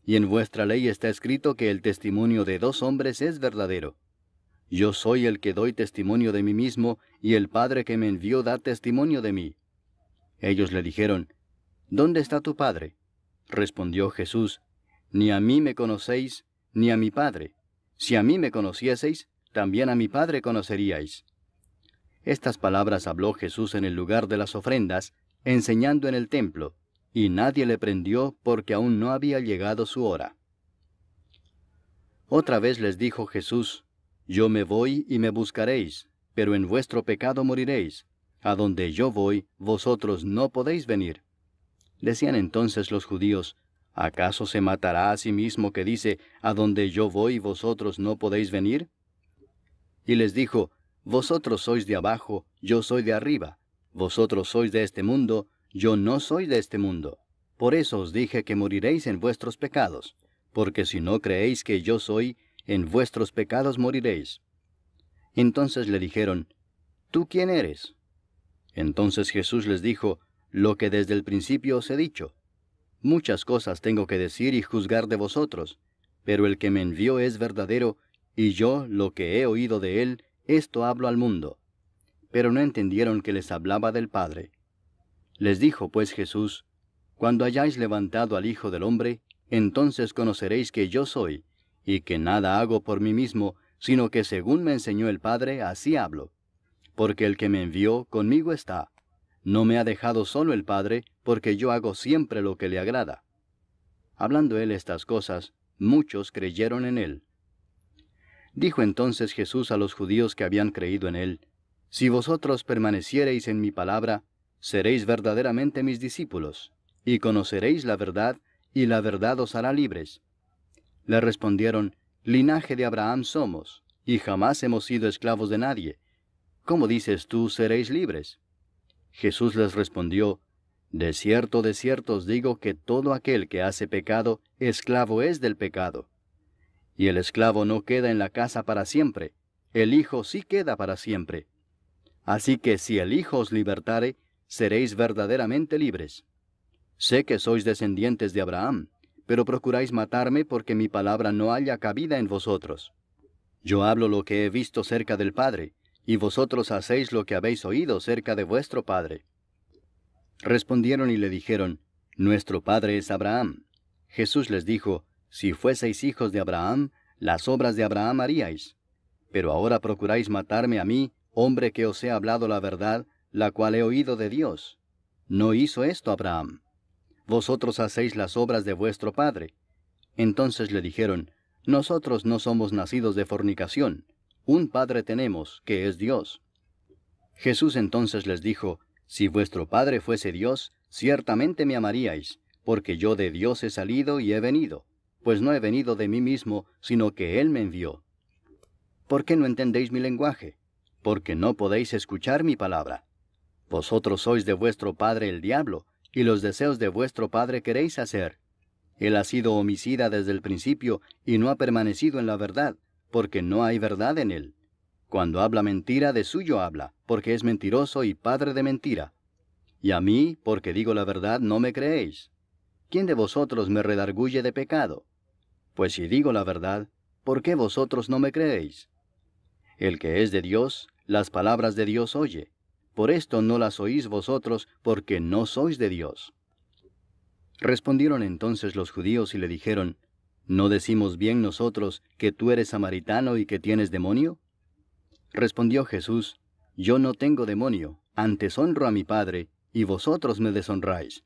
Y en vuestra ley está escrito que el testimonio de 2 hombres es verdadero. Yo soy el que doy testimonio de mí mismo, y el Padre que me envió da testimonio de mí. Ellos le dijeron, ¿dónde está tu Padre? Respondió Jesús, ni a mí me conocéis, ni a mi Padre. Si a mí me conocieseis, también a mi Padre conoceríais. Estas palabras habló Jesús en el lugar de las ofrendas, enseñando en el templo, y nadie le prendió porque aún no había llegado su hora. Otra vez les dijo Jesús, yo me voy y me buscaréis, pero en vuestro pecado moriréis. A donde yo voy, vosotros no podéis venir. Decían entonces los judíos, ¿acaso se matará a sí mismo que dice, a donde yo voy vosotros no podéis venir? Y les dijo, vosotros sois de abajo, yo soy de arriba. Vosotros sois de este mundo, yo no soy de este mundo. Por eso os dije que moriréis en vuestros pecados, porque si no creéis que yo soy, en vuestros pecados moriréis. Entonces le dijeron, ¿tú quién eres? Entonces Jesús les dijo, lo que desde el principio os he dicho. Muchas cosas tengo que decir y juzgar de vosotros, pero el que me envió es verdadero, y yo, lo que he oído de él, esto hablo al mundo. Pero no entendieron que les hablaba del Padre. Les dijo pues Jesús, cuando hayáis levantado al Hijo del Hombre, entonces conoceréis que yo soy, y que nada hago por mí mismo, sino que según me enseñó el Padre, así hablo. Porque el que me envió conmigo está. No me ha dejado solo el Padre, porque yo hago siempre lo que le agrada. Hablando él estas cosas, muchos creyeron en él. Dijo entonces Jesús a los judíos que habían creído en él, si vosotros permaneciereis en mi palabra, seréis verdaderamente mis discípulos, y conoceréis la verdad, y la verdad os hará libres. Le respondieron, linaje de Abraham somos, y jamás hemos sido esclavos de nadie. ¿Cómo dices tú, seréis libres? Jesús les respondió, de cierto os digo que todo aquel que hace pecado, esclavo es del pecado. Y el esclavo no queda en la casa para siempre, el Hijo sí queda para siempre. Así que si el Hijo os libertare, seréis verdaderamente libres. Sé que sois descendientes de Abraham, pero procuráis matarme porque mi palabra no haya cabida en vosotros. Yo hablo lo que he visto cerca del Padre, y vosotros hacéis lo que habéis oído cerca de vuestro padre. Respondieron y le dijeron, nuestro padre es Abraham. Jesús les dijo, si fueseis hijos de Abraham, las obras de Abraham haríais. Pero ahora procuráis matarme a mí, hombre que os he hablado la verdad, la cual he oído de Dios. No hizo esto Abraham. Vosotros hacéis las obras de vuestro padre. Entonces le dijeron, nosotros no somos nacidos de fornicación. Un Padre tenemos, que es Dios. Jesús entonces les dijo, si vuestro Padre fuese Dios, ciertamente me amaríais, porque yo de Dios he salido y he venido, pues no he venido de mí mismo, sino que Él me envió. ¿Por qué no entendéis mi lenguaje? Porque no podéis escuchar mi palabra. Vosotros sois de vuestro padre el diablo, y los deseos de vuestro padre queréis hacer. Él ha sido homicida desde el principio, y no ha permanecido en la verdad, porque no hay verdad en él. Cuando habla mentira, de suyo habla, porque es mentiroso y padre de mentira. Y a mí, porque digo la verdad, no me creéis. ¿Quién de vosotros me redarguye de pecado? Pues si digo la verdad, ¿por qué vosotros no me creéis? El que es de Dios, las palabras de Dios oye. Por esto no las oís vosotros, porque no sois de Dios. Respondieron entonces los judíos y le dijeron, ¿no decimos bien nosotros que tú eres samaritano y que tienes demonio? Respondió Jesús, yo no tengo demonio, antes honro a mi Padre, y vosotros me deshonráis.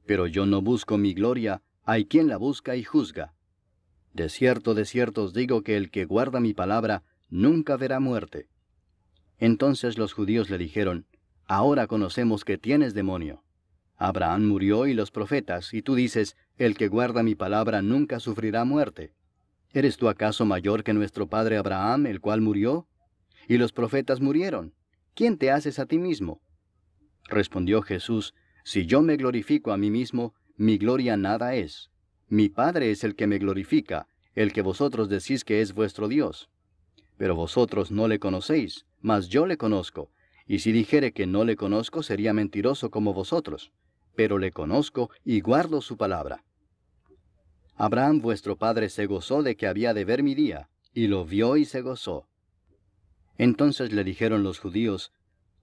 Pero yo no busco mi gloria, hay quien la busca y juzga. De cierto os digo que el que guarda mi palabra, nunca verá muerte. Entonces los judíos le dijeron, ahora conocemos que tienes demonio. Abraham murió y los profetas, y tú dices, el que guarda mi palabra nunca sufrirá muerte. ¿Eres tú acaso mayor que nuestro padre Abraham, el cual murió? Y los profetas murieron. ¿Quién te haces a ti mismo? Respondió Jesús, Si yo me glorifico a mí mismo, mi gloria nada es. Mi Padre es el que me glorifica, el que vosotros decís que es vuestro Dios. Pero vosotros no le conocéis, mas yo le conozco, y si dijere que no le conozco, sería mentiroso como vosotros, pero le conozco y guardo su palabra. Abraham vuestro padre se gozó de que había de ver mi día, y lo vio y se gozó. Entonces le dijeron los judíos,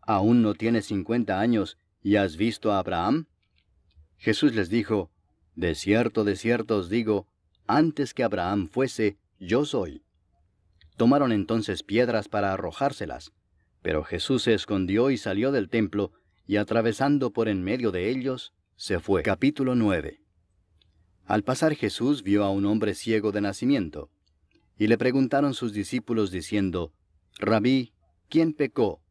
¿aún no tienes 50 años, y has visto a Abraham? Jesús les dijo, de cierto os digo, antes que Abraham fuese, yo soy. Tomaron entonces piedras para arrojárselas, pero Jesús se escondió y salió del templo, y atravesando por en medio de ellos, se fue. Capítulo 9. Al pasar Jesús vio a un hombre ciego de nacimiento, y le preguntaron sus discípulos diciendo, Rabí, ¿quién pecó,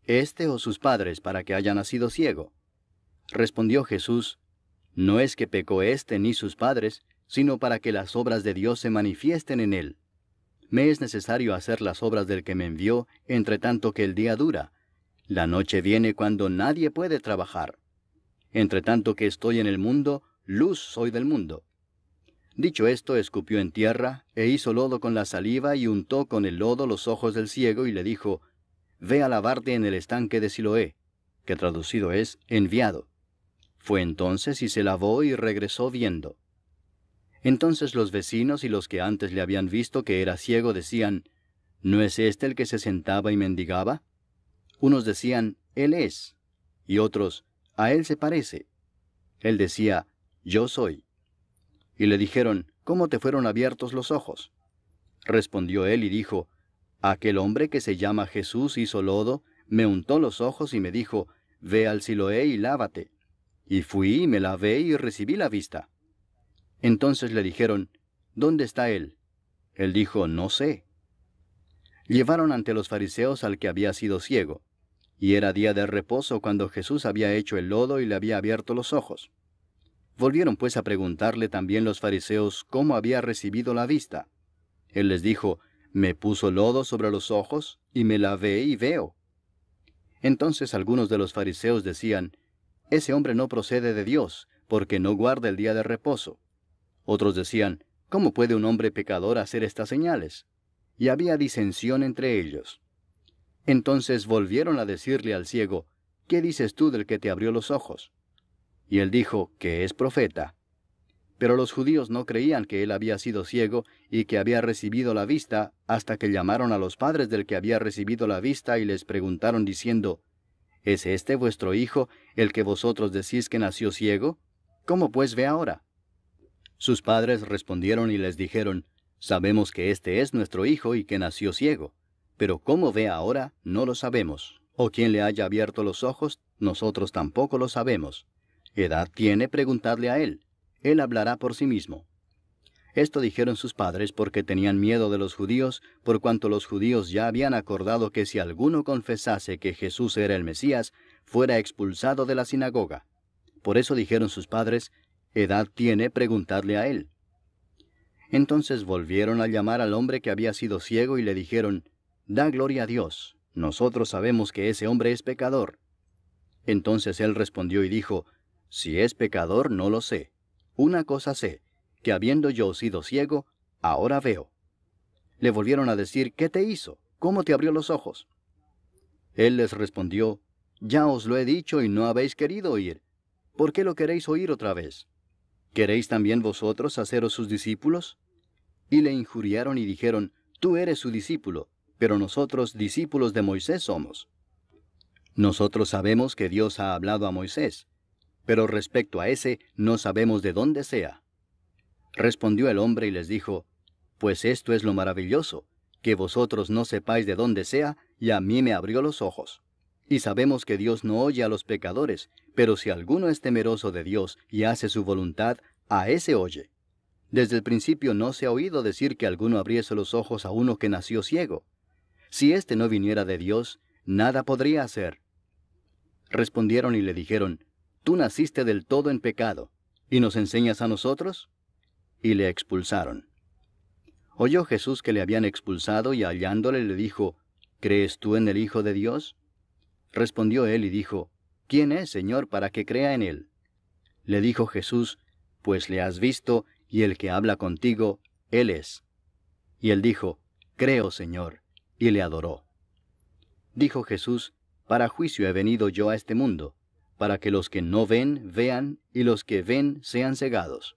éste o sus padres, para que haya nacido ciego? Respondió Jesús, no es que pecó éste ni sus padres, sino para que las obras de Dios se manifiesten en él. Me es necesario hacer las obras del que me envió, entre tanto que el día dura. La noche viene cuando nadie puede trabajar. Entre tanto que estoy en el mundo, luz soy del mundo. Dicho esto, escupió en tierra, e hizo lodo con la saliva, y untó con el lodo los ojos del ciego, y le dijo, Ve a lavarte en el estanque de Siloé, que traducido es, enviado. Fue entonces y se lavó y regresó viendo. Entonces los vecinos y los que antes le habían visto que era ciego decían, ¿no es este el que se sentaba y mendigaba? Unos decían, Él es, y otros, a él se parece. Él decía, Yo soy. Y le dijeron, ¿cómo te fueron abiertos los ojos? Respondió él y dijo, Aquel hombre que se llama Jesús hizo lodo, me untó los ojos y me dijo, Ve al Siloé y lávate. Y fui y me lavé y recibí la vista. Entonces le dijeron, ¿dónde está él? Él dijo, no sé. Llevaron ante los fariseos al que había sido ciego, y era día de reposo cuando Jesús había hecho el lodo y le había abierto los ojos. Volvieron pues a preguntarle también los fariseos cómo había recibido la vista. Él les dijo, me puso lodo sobre los ojos, y me lavé y veo. Entonces algunos de los fariseos decían, ese hombre no procede de Dios, porque no guarda el día de reposo. Otros decían, ¿cómo puede un hombre pecador hacer estas señales? Y había disensión entre ellos. Entonces volvieron a decirle al ciego, ¿qué dices tú del que te abrió los ojos? Y él dijo, que es profeta. Pero los judíos no creían que él había sido ciego y que había recibido la vista, hasta que llamaron a los padres del que había recibido la vista y les preguntaron diciendo, ¿es este vuestro hijo, el que vosotros decís que nació ciego? ¿Cómo pues ve ahora? Sus padres respondieron y les dijeron, sabemos que este es nuestro hijo y que nació ciego, pero cómo ve ahora no lo sabemos, o quién le haya abierto los ojos, nosotros tampoco lo sabemos. ¿Edad tiene? Preguntadle a él. Él hablará por sí mismo. Esto dijeron sus padres porque tenían miedo de los judíos, por cuanto los judíos ya habían acordado que si alguno confesase que Jesús era el Mesías, fuera expulsado de la sinagoga. Por eso dijeron sus padres, ¿edad tiene? Preguntadle a él. Entonces volvieron a llamar al hombre que había sido ciego y le dijeron, da gloria a Dios, nosotros sabemos que ese hombre es pecador. Entonces él respondió y dijo, si es pecador no lo sé. Una cosa sé, que habiendo yo sido ciego, ahora veo. Le volvieron a decir, ¿qué te hizo? ¿Cómo te abrió los ojos? Él les respondió, ya os lo he dicho y no habéis querido oír. ¿Por qué lo queréis oír otra vez? ¿Queréis también vosotros haceros sus discípulos? Y le injuriaron y dijeron, tú eres su discípulo, pero nosotros discípulos de Moisés somos. Nosotros sabemos que Dios ha hablado a Moisés, pero respecto a ese no sabemos de dónde sea. Respondió el hombre y les dijo, pues esto es lo maravilloso, que vosotros no sepáis de dónde sea, y a mí me abrió los ojos. Y sabemos que Dios no oye a los pecadores, pero si alguno es temeroso de Dios y hace su voluntad, a ese oye. Desde el principio no se ha oído decir que alguno abriese los ojos a uno que nació ciego. Si éste no viniera de Dios, nada podría hacer. Respondieron y le dijeron, tú naciste del todo en pecado, ¿y nos enseñas a nosotros? Y le expulsaron. Oyó Jesús que le habían expulsado y hallándole le dijo, ¿crees tú en el Hijo de Dios? Respondió él y dijo, ¿quién es, Señor, para que crea en él? Le dijo Jesús, pues le has visto, y el que habla contigo, él es. Y él dijo, creo, Señor, y le adoró. Dijo Jesús, para juicio he venido yo a este mundo, para que los que no ven, vean, y los que ven, sean cegados.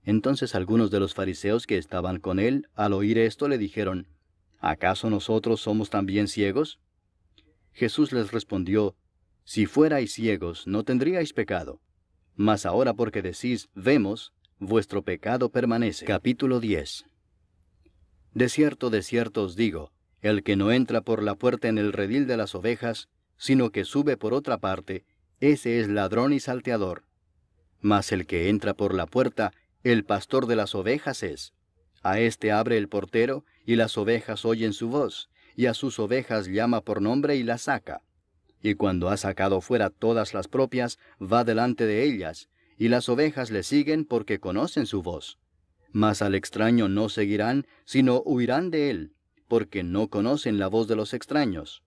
Entonces algunos de los fariseos que estaban con él, al oír esto, le dijeron, ¿acaso nosotros somos también ciegos? Jesús les respondió, si fuerais ciegos, no tendríais pecado. Mas ahora porque decís, vemos, vuestro pecado permanece. Capítulo 10. De cierto os digo, el que no entra por la puerta en el redil de las ovejas, sino que sube por otra parte, ese es ladrón y salteador. Mas el que entra por la puerta, el pastor de las ovejas es. A éste abre el portero, y las ovejas oyen su voz, y a sus ovejas llama por nombre y las saca. Y cuando ha sacado fuera todas las propias, va delante de ellas, y las ovejas le siguen porque conocen su voz. Mas al extraño no seguirán, sino huirán de él, porque no conocen la voz de los extraños.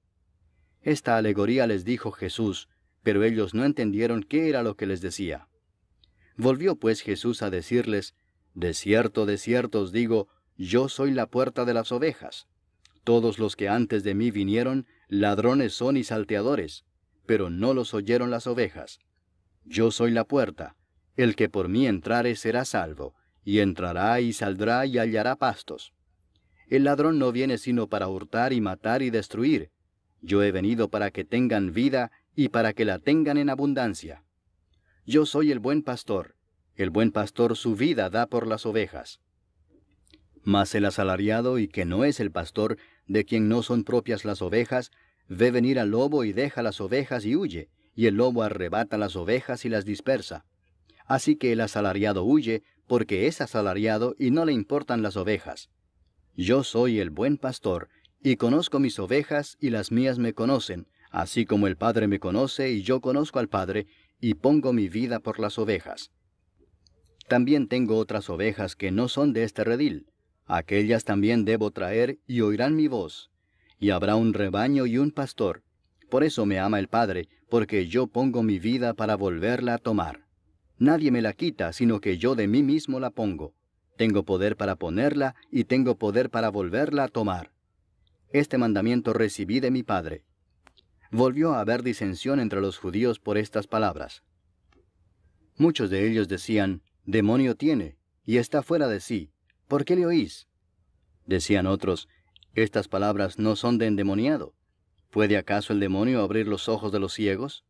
Esta alegoría les dijo Jesús, pero ellos no entendieron qué era lo que les decía. Volvió pues Jesús a decirles, de cierto os digo, yo soy la puerta de las ovejas. Todos los que antes de mí vinieron, ladrones son y salteadores, pero no los oyeron las ovejas. Yo soy la puerta, el que por mí entrare será salvo, y entrará y saldrá y hallará pastos. El ladrón no viene sino para hurtar y matar y destruir. Yo he venido para que tengan vida y para que la tengan en abundancia. Yo soy el buen pastor su vida da por las ovejas. Mas el asalariado y que no es el pastor, de quien no son propias las ovejas, ve venir al lobo y deja las ovejas y huye, y el lobo arrebata las ovejas y las dispersa. Así que el asalariado huye, porque es asalariado y no le importan las ovejas. Yo soy el buen pastor, y conozco mis ovejas, y las mías me conocen, así como el Padre me conoce, y yo conozco al Padre, y pongo mi vida por las ovejas. También tengo otras ovejas que no son de este redil. Aquellas también debo traer, y oirán mi voz. Y habrá un rebaño y un pastor. Por eso me ama el Padre, porque yo pongo mi vida para volverla a tomar. Nadie me la quita, sino que yo de mí mismo la pongo. Tengo poder para ponerla, y tengo poder para volverla a tomar. Este mandamiento recibí de mi Padre. Volvió a haber disensión entre los judíos por estas palabras. Muchos de ellos decían, demonio tiene, y está fuera de sí. ¿Por qué le oís? Decían otros, estas palabras no son de endemoniado. ¿Puede acaso el demonio abrir los ojos de los ciegos?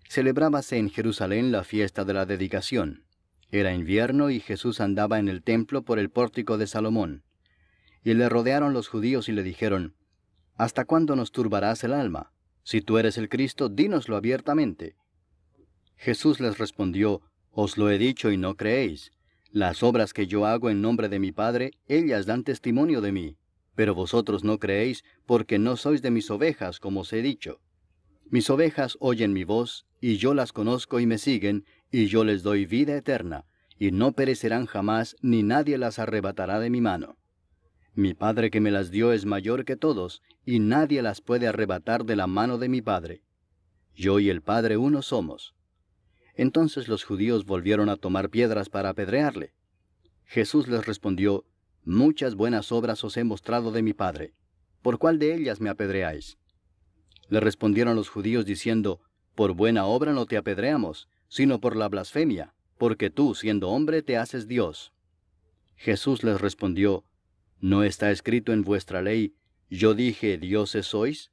Celebrábase en Jerusalén la fiesta de la dedicación. Era invierno y Jesús andaba en el templo por el pórtico de Salomón. Y le rodearon los judíos y le dijeron, ¿hasta cuándo nos turbarás el alma? Si tú eres el Cristo, dínoslo abiertamente. Jesús les respondió, os lo he dicho y no creéis. Las obras que yo hago en nombre de mi Padre, ellas dan testimonio de mí. Pero vosotros no creéis, porque no sois de mis ovejas, como os he dicho. Mis ovejas oyen mi voz, y yo las conozco y me siguen, y yo les doy vida eterna, y no perecerán jamás, ni nadie las arrebatará de mi mano. Mi Padre que me las dio es mayor que todos, y nadie las puede arrebatar de la mano de mi Padre. Yo y el Padre uno somos. Entonces los judíos volvieron a tomar piedras para apedrearle. Jesús les respondió, muchas buenas obras os he mostrado de mi Padre. ¿Por cuál de ellas me apedreáis? Le respondieron los judíos diciendo, por buena obra no te apedreamos, sino por la blasfemia, porque tú, siendo hombre, te haces Dios. Jesús les respondió, ¿no está escrito en vuestra ley, yo dije, dioses sois?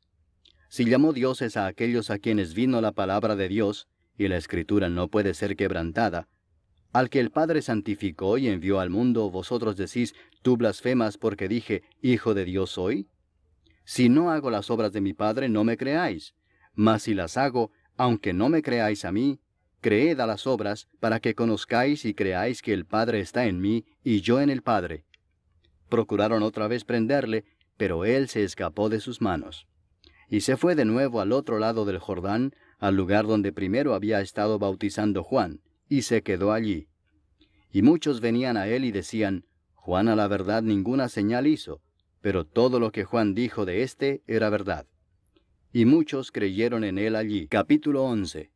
Si llamó dioses a aquellos a quienes vino la palabra de Dios, y la Escritura no puede ser quebrantada, al que el Padre santificó y envió al mundo, vosotros decís, tú blasfemas porque dije, Hijo de Dios soy. Si no hago las obras de mi Padre, no me creáis. Mas si las hago, aunque no me creáis a mí, creed a las obras, para que conozcáis y creáis que el Padre está en mí, y yo en el Padre. Procuraron otra vez prenderle, pero él se escapó de sus manos. Y se fue de nuevo al otro lado del Jordán, al lugar donde primero había estado bautizando Juan, y se quedó allí. Y muchos venían a él y decían, Juan a la verdad ninguna señal hizo, pero todo lo que Juan dijo de éste era verdad. y muchos creyeron en él allí. Capítulo 11.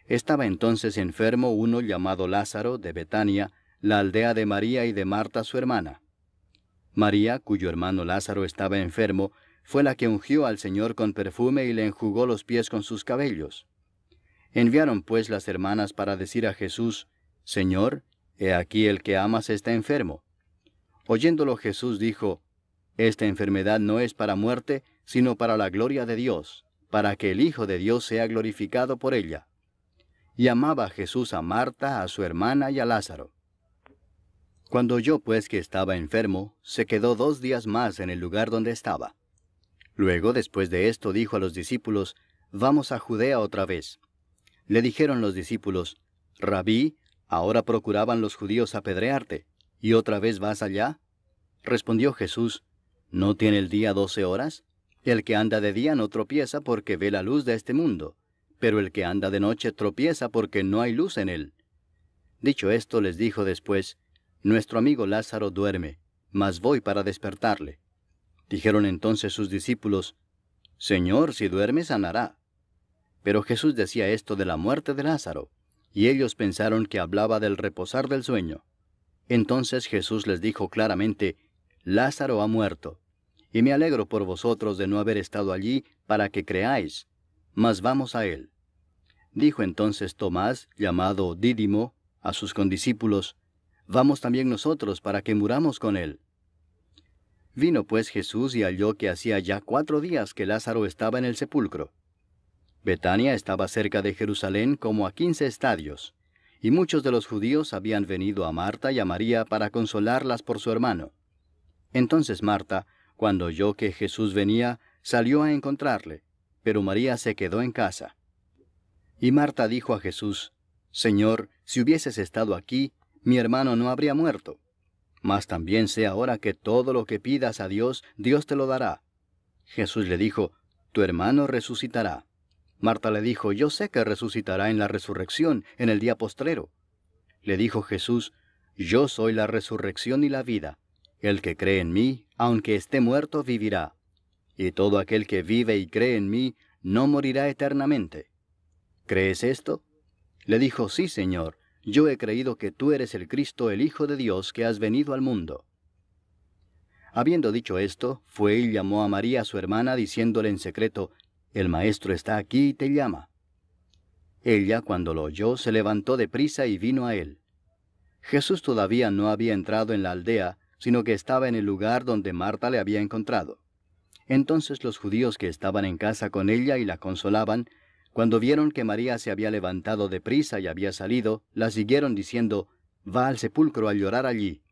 Estaba entonces enfermo uno llamado Lázaro de Betania, la aldea de María y de Marta su hermana. María, cuyo hermano Lázaro estaba enfermo, fue la que ungió al Señor con perfume y le enjugó los pies con sus cabellos. Enviaron pues las hermanas para decir a Jesús, Señor, he aquí el que amas está enfermo. Oyéndolo Jesús dijo, Esta enfermedad no es para muerte, sino para la gloria de Dios, para que el Hijo de Dios sea glorificado por ella. Y amaba Jesús a Marta, a su hermana y a Lázaro. Cuando oyó pues que estaba enfermo, se quedó 2 días más en el lugar donde estaba. Luego, después de esto, dijo a los discípulos, Vamos a Judea otra vez. Le dijeron los discípulos, Rabí, ahora procuraban los judíos apedrearte, ¿y otra vez vas allá? Respondió Jesús, ¿no tiene el día 12 horas? El que anda de día no tropieza porque ve la luz de este mundo, pero el que anda de noche tropieza porque no hay luz en él. Dicho esto, les dijo después, Nuestro amigo Lázaro duerme, mas voy para despertarle. Dijeron entonces sus discípulos, Señor, si duerme, sanará. Pero Jesús decía esto de la muerte de Lázaro, y ellos pensaron que hablaba del reposar del sueño. Entonces Jesús les dijo claramente, Lázaro ha muerto, y me alegro por vosotros de no haber estado allí para que creáis, mas vamos a él. Dijo entonces Tomás, llamado Dídimo, a sus condiscípulos, Vamos también nosotros para que muramos con él. Vino pues Jesús y halló que hacía ya 4 días que Lázaro estaba en el sepulcro. Betania estaba cerca de Jerusalén como a 15 estadios, y muchos de los judíos habían venido a Marta y a María para consolarlas por su hermano. Entonces Marta, cuando oyó que Jesús venía, salió a encontrarle, pero María se quedó en casa. Y Marta dijo a Jesús, Señor, si hubieses estado aquí, mi hermano no habría muerto. Mas también sé ahora que todo lo que pidas a Dios, Dios te lo dará. Jesús le dijo, Tu hermano resucitará. Marta le dijo, Yo sé que resucitará en la resurrección, en el día postrero. Le dijo Jesús, Yo soy la resurrección y la vida. El que cree en mí, aunque esté muerto, vivirá. Y todo aquel que vive y cree en mí, no morirá eternamente. ¿Crees esto? Le dijo, Sí, Señor. Yo he creído que tú eres el Cristo, el Hijo de Dios, que has venido al mundo. Habiendo dicho esto, fue y llamó a María su hermana, diciéndole en secreto, El Maestro está aquí y te llama. Ella, cuando lo oyó, se levantó de prisa y vino a él. Jesús todavía no había entrado en la aldea, sino que estaba en el lugar donde Marta le había encontrado. Entonces los judíos que estaban en casa con ella y la consolaban, cuando vieron que María se había levantado de prisa y había salido, la siguieron diciendo, Va al sepulcro a llorar allí.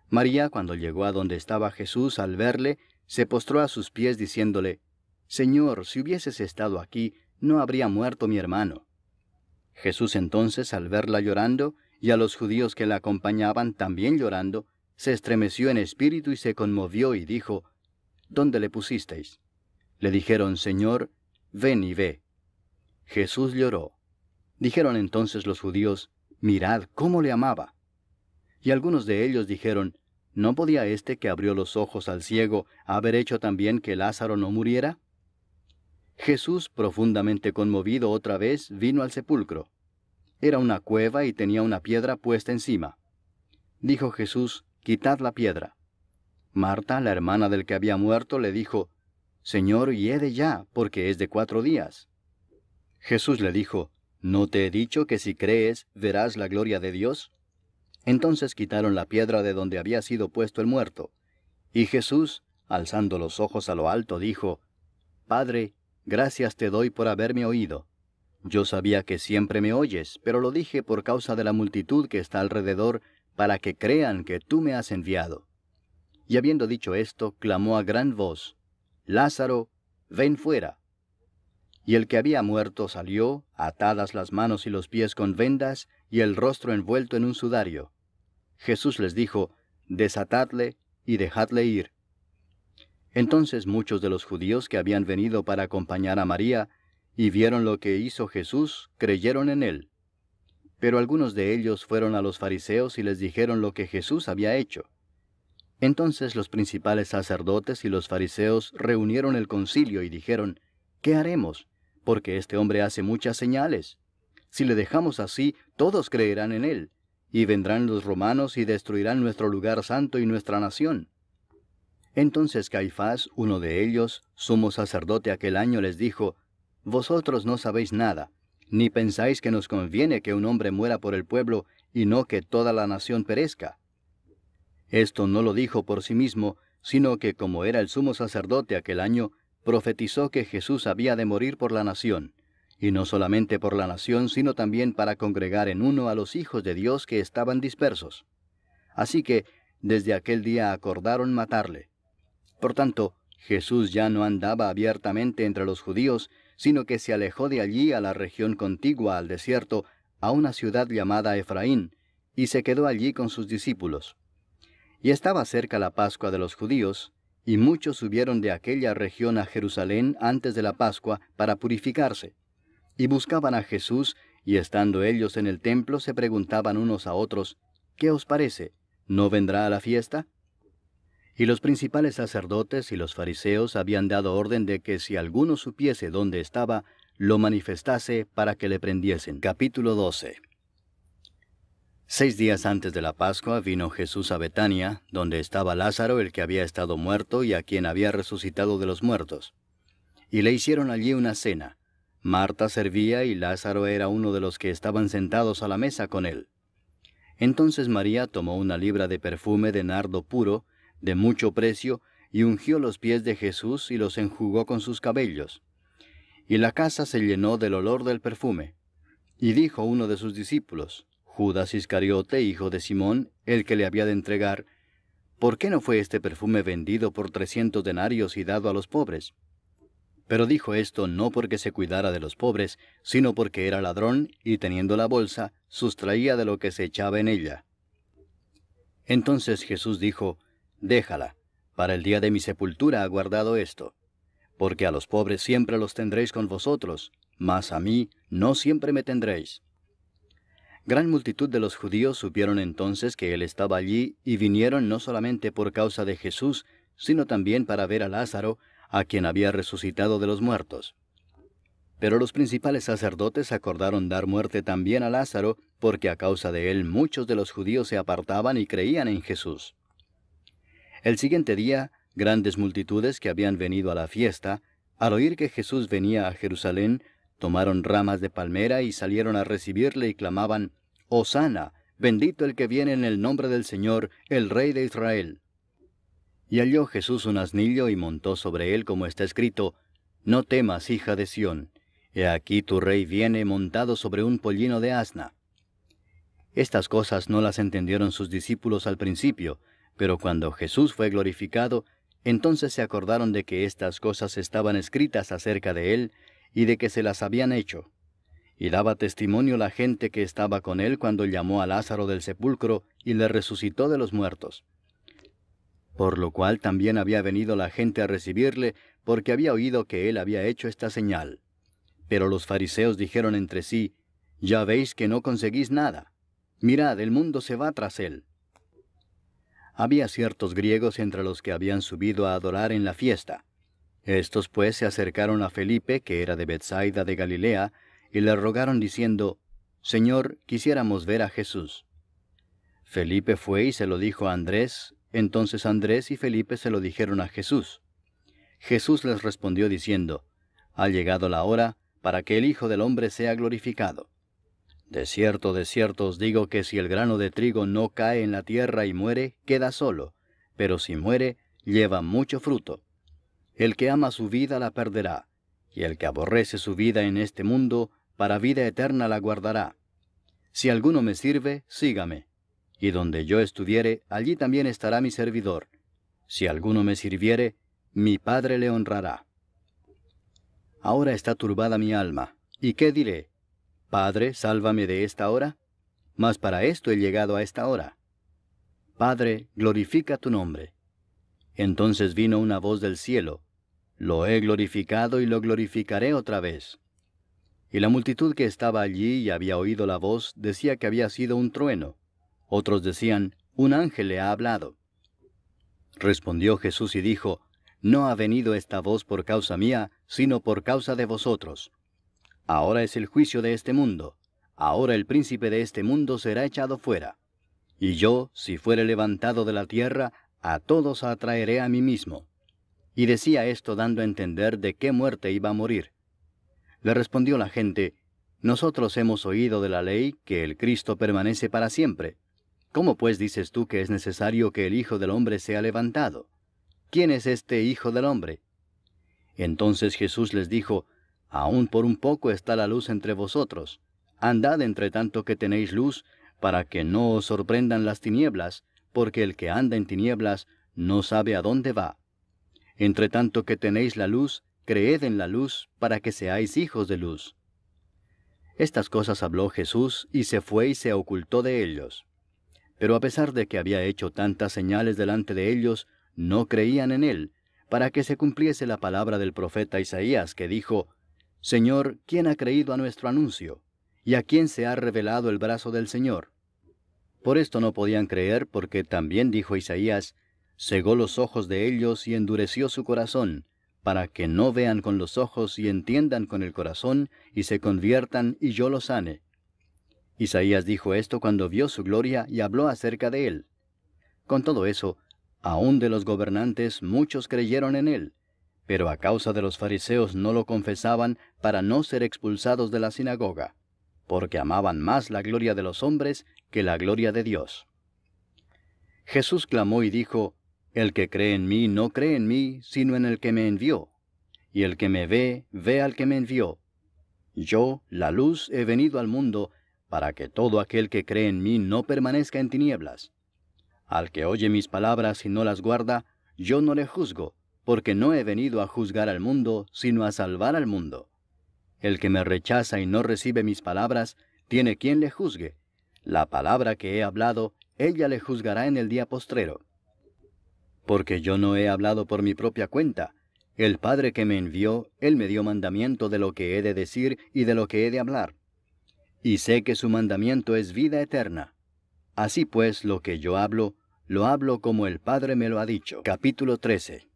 María, cuando llegó a donde estaba Jesús, al verle, se postró a sus pies diciéndole, Señor, si hubieses estado aquí, no habría muerto mi hermano. Jesús entonces, al verla llorando, y a los judíos que la acompañaban también llorando, se estremeció en espíritu y se conmovió y dijo, ¿Dónde le pusisteis? Le dijeron, Señor, ven y ve. Jesús lloró. Dijeron entonces los judíos, Mirad cómo le amaba. Y algunos de ellos dijeron, ¿no podía éste que abrió los ojos al ciego haber hecho también que Lázaro no muriera? Jesús, profundamente conmovido otra vez, vino al sepulcro. Era una cueva y tenía una piedra puesta encima. Dijo Jesús, Quitad la piedra. Marta, la hermana del que había muerto, le dijo, Señor, hiede ya, porque es de 4 días. Jesús le dijo, ¿no te he dicho que si crees, verás la gloria de Dios? Entonces quitaron la piedra de donde había sido puesto el muerto. Y Jesús, alzando los ojos a lo alto, dijo, Padre, gracias te doy por haberme oído. Yo sabía que siempre me oyes, pero lo dije por causa de la multitud que está alrededor, para que crean que tú me has enviado. Y habiendo dicho esto, clamó a gran voz, Lázaro, ven fuera. Y el que había muerto salió, atadas las manos y los pies con vendas, y el rostro envuelto en un sudario. Jesús les dijo, Desatadle y dejadle ir. Entonces muchos de los judíos que habían venido para acompañar a María, y vieron lo que hizo Jesús, creyeron en él. Pero algunos de ellos fueron a los fariseos y les dijeron lo que Jesús había hecho. Entonces los principales sacerdotes y los fariseos reunieron el concilio y dijeron, ¿qué haremos? Porque este hombre hace muchas señales. Si le dejamos así, todos creerán en él, y vendrán los romanos y destruirán nuestro lugar santo y nuestra nación. Entonces Caifás, uno de ellos, sumo sacerdote aquel año, les dijo, Vosotros no sabéis nada, ni pensáis que nos conviene que un hombre muera por el pueblo, y no que toda la nación perezca. Esto no lo dijo por sí mismo, sino que como era el sumo sacerdote aquel año, profetizó que Jesús había de morir por la nación, y no solamente por la nación, sino también para congregar en uno a los hijos de Dios que estaban dispersos. Así que, desde aquel día acordaron matarle. Por tanto, Jesús ya no andaba abiertamente entre los judíos, sino que se alejó de allí a la región contigua al desierto, a una ciudad llamada Efraín, y se quedó allí con sus discípulos. Y estaba cerca la Pascua de los judíos, y muchos subieron de aquella región a Jerusalén antes de la Pascua para purificarse. Y buscaban a Jesús, y estando ellos en el templo se preguntaban unos a otros, ¿qué os parece? ¿No vendrá a la fiesta? Y los principales sacerdotes y los fariseos habían dado orden de que si alguno supiese dónde estaba, lo manifestase para que le prendiesen. Capítulo 12. 6 días antes de la Pascua vino Jesús a Betania, donde estaba Lázaro, el que había estado muerto y a quien había resucitado de los muertos. Y le hicieron allí una cena. Marta servía y Lázaro era uno de los que estaban sentados a la mesa con él. Entonces María tomó una libra de perfume de nardo puro, de mucho precio, y ungió los pies de Jesús y los enjugó con sus cabellos. Y la casa se llenó del olor del perfume. Y dijo uno de sus discípulos, Judas Iscariote, hijo de Simón, el que le había de entregar, ¿por qué no fue este perfume vendido por 300 denarios y dado a los pobres? Pero dijo esto no porque se cuidara de los pobres, sino porque era ladrón, y teniendo la bolsa, sustraía de lo que se echaba en ella. Entonces Jesús dijo, Déjala, para el día de mi sepultura ha guardado esto. Porque a los pobres siempre los tendréis con vosotros, mas a mí no siempre me tendréis. Gran multitud de los judíos supieron entonces que él estaba allí, y vinieron no solamente por causa de Jesús, sino también para ver a Lázaro, a quien había resucitado de los muertos. Pero los principales sacerdotes acordaron dar muerte también a Lázaro, porque a causa de él muchos de los judíos se apartaban y creían en Jesús. El siguiente día, grandes multitudes que habían venido a la fiesta, al oír que Jesús venía a Jerusalén, tomaron ramas de palmera y salieron a recibirle y clamaban, Hosana, bendito el que viene en el nombre del Señor, el Rey de Israel. Y halló Jesús un asnillo y montó sobre él, como está escrito, No temas, hija de Sión, he aquí tu rey viene montado sobre un pollino de asna. Estas cosas no las entendieron sus discípulos al principio, pero cuando Jesús fue glorificado, entonces se acordaron de que estas cosas estaban escritas acerca de él, y de que se las habían hecho. Y daba testimonio la gente que estaba con él cuando llamó a Lázaro del sepulcro y le resucitó de los muertos. Por lo cual también había venido la gente a recibirle, porque había oído que él había hecho esta señal. Pero los fariseos dijeron entre sí, Ya veis que no conseguís nada. Mirad, el mundo se va tras él. Había ciertos griegos entre los que habían subido a adorar en la fiesta. Estos pues se acercaron a Felipe, que era de Betsaida de Galilea, y le rogaron diciendo, Señor, quisiéramos ver a Jesús. Felipe fue y se lo dijo a Andrés, entonces Andrés y Felipe se lo dijeron a Jesús. Jesús les respondió diciendo, Ha llegado la hora para que el Hijo del Hombre sea glorificado. De cierto os digo que si el grano de trigo no cae en la tierra y muere, queda solo, pero si muere, lleva mucho fruto. El que ama su vida la perderá, y el que aborrece su vida en este mundo, para vida eterna la guardará. Si alguno me sirve, sígame, y donde yo estuviere, allí también estará mi servidor. Si alguno me sirviere, mi Padre le honrará. Ahora está turbada mi alma, ¿y qué diré? Padre, sálvame de esta hora. Mas para esto he llegado a esta hora. Padre, glorifica tu nombre. Entonces vino una voz del cielo, Lo he glorificado y lo glorificaré otra vez. Y la multitud que estaba allí y había oído la voz decía que había sido un trueno. Otros decían, Un ángel le ha hablado. Respondió Jesús y dijo, No ha venido esta voz por causa mía, sino por causa de vosotros. Ahora es el juicio de este mundo. Ahora el príncipe de este mundo será echado fuera. Y yo, si fuere levantado de la tierra, a todos atraeré a mí mismo. Y decía esto dando a entender de qué muerte iba a morir. Le respondió la gente, Nosotros hemos oído de la ley que el Cristo permanece para siempre. ¿Cómo pues dices tú que es necesario que el Hijo del Hombre sea levantado? ¿Quién es este Hijo del Hombre? Entonces Jesús les dijo, Aún por un poco está la luz entre vosotros. Andad entre tanto que tenéis luz, para que no os sorprendan las tinieblas, porque el que anda en tinieblas no sabe a dónde va. Entre tanto que tenéis la luz, creed en la luz, para que seáis hijos de luz. Estas cosas habló Jesús, y se fue y se ocultó de ellos. Pero a pesar de que había hecho tantas señales delante de ellos, no creían en él, para que se cumpliese la palabra del profeta Isaías, que dijo, Señor, ¿quién ha creído a nuestro anuncio? ¿Y a quién se ha revelado el brazo del Señor? Por esto no podían creer, porque también dijo Isaías, cegó los ojos de ellos y endureció su corazón, para que no vean con los ojos y entiendan con el corazón, y se conviertan y yo los sane. Isaías dijo esto cuando vio su gloria y habló acerca de él. Con todo eso, aun de los gobernantes muchos creyeron en él, pero a causa de los fariseos no lo confesaban para no ser expulsados de la sinagoga, porque amaban más la gloria de los hombres que la gloria de Dios. Jesús clamó y dijo, El que cree en mí no cree en mí, sino en el que me envió. Y el que me ve, ve al que me envió. Yo, la luz, he venido al mundo, para que todo aquel que cree en mí no permanezca en tinieblas. Al que oye mis palabras y no las guarda, yo no le juzgo, porque no he venido a juzgar al mundo, sino a salvar al mundo. El que me rechaza y no recibe mis palabras, tiene quien le juzgue. La palabra que he hablado, ella le juzgará en el día postrero. Porque yo no he hablado por mi propia cuenta. El Padre que me envió, Él me dio mandamiento de lo que he de decir y de lo que he de hablar. Y sé que su mandamiento es vida eterna. Así pues, lo que yo hablo, lo hablo como el Padre me lo ha dicho. Capítulo 13.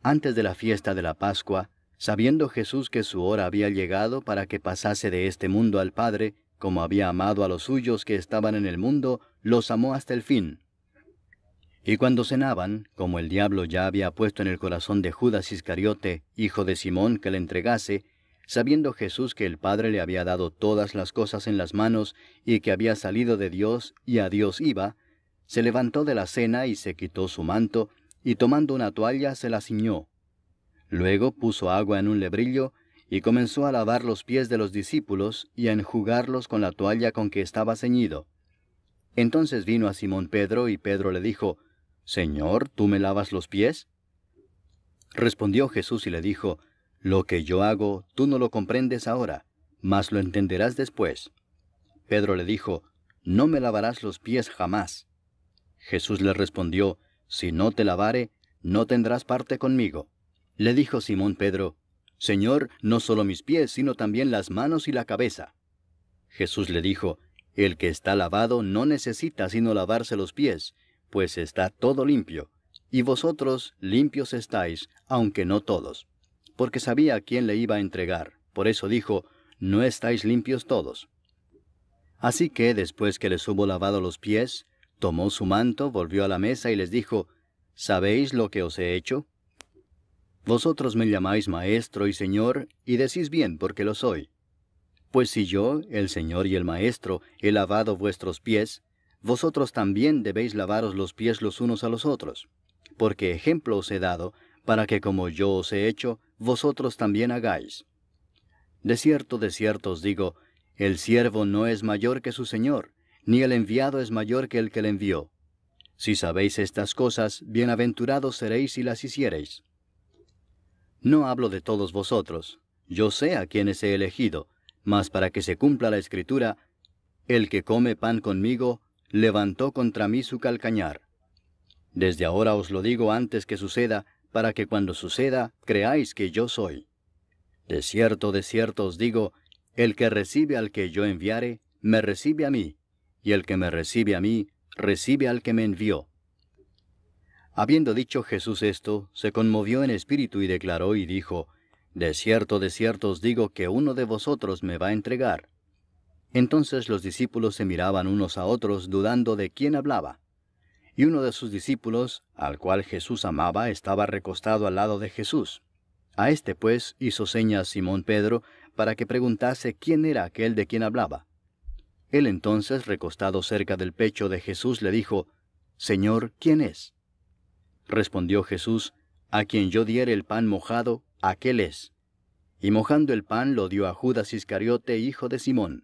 Antes de la fiesta de la Pascua, sabiendo Jesús que su hora había llegado para que pasase de este mundo al Padre, como había amado a los suyos que estaban en el mundo, los amó hasta el fin. Y cuando cenaban, como el diablo ya había puesto en el corazón de Judas Iscariote, hijo de Simón, que le entregase, sabiendo Jesús que el Padre le había dado todas las cosas en las manos, y que había salido de Dios y a Dios iba, se levantó de la cena y se quitó su manto, y tomando una toalla se la ciñó. Luego puso agua en un lebrillo, y comenzó a lavar los pies de los discípulos, y a enjugarlos con la toalla con que estaba ceñido. Entonces vino a Simón Pedro, y Pedro le dijo, Señor, ¿tú me lavas los pies? Respondió Jesús y le dijo, Lo que yo hago, tú no lo comprendes ahora, mas lo entenderás después. Pedro le dijo, No me lavarás los pies jamás. Jesús le respondió, Si no te lavare, no tendrás parte conmigo. Le dijo Simón Pedro, Señor, no solo mis pies, sino también las manos y la cabeza. Jesús le dijo, El que está lavado no necesita sino lavarse los pies, pues está todo limpio, y vosotros limpios estáis, aunque no todos. Porque sabía a quién le iba a entregar, por eso dijo, No estáis limpios todos. Así que, después que les hubo lavado los pies, tomó su manto, volvió a la mesa y les dijo, ¿Sabéis lo que os he hecho? Vosotros me llamáis Maestro y Señor, y decís bien, porque lo soy. Pues si yo, el Señor y el Maestro, he lavado vuestros pies, vosotros también debéis lavaros los pies los unos a los otros. Porque ejemplo os he dado, para que como yo os he hecho, vosotros también hagáis. De cierto os digo, el siervo no es mayor que su Señor, ni el enviado es mayor que el que le envió. Si sabéis estas cosas, bienaventurados seréis si las hiciereis. No hablo de todos vosotros, yo sé a quienes he elegido, mas para que se cumpla la Escritura, el que come pan conmigo, levantó contra mí su calcañar. Desde ahora os lo digo antes que suceda, para que cuando suceda, creáis que yo soy. De cierto os digo, el que recibe al que yo enviare, me recibe a mí, y el que me recibe a mí, recibe al que me envió. Habiendo dicho Jesús esto, se conmovió en espíritu y declaró y dijo, de cierto os digo que uno de vosotros me va a entregar. Entonces los discípulos se miraban unos a otros, dudando de quién hablaba. Y uno de sus discípulos, al cual Jesús amaba, estaba recostado al lado de Jesús. A este pues hizo señas Simón Pedro, para que preguntase quién era aquel de quien hablaba. Él entonces, recostado cerca del pecho de Jesús, le dijo, Señor, ¿quién es? Respondió Jesús, a quien yo diere el pan mojado, aquel es. Y mojando el pan lo dio a Judas Iscariote, hijo de Simón.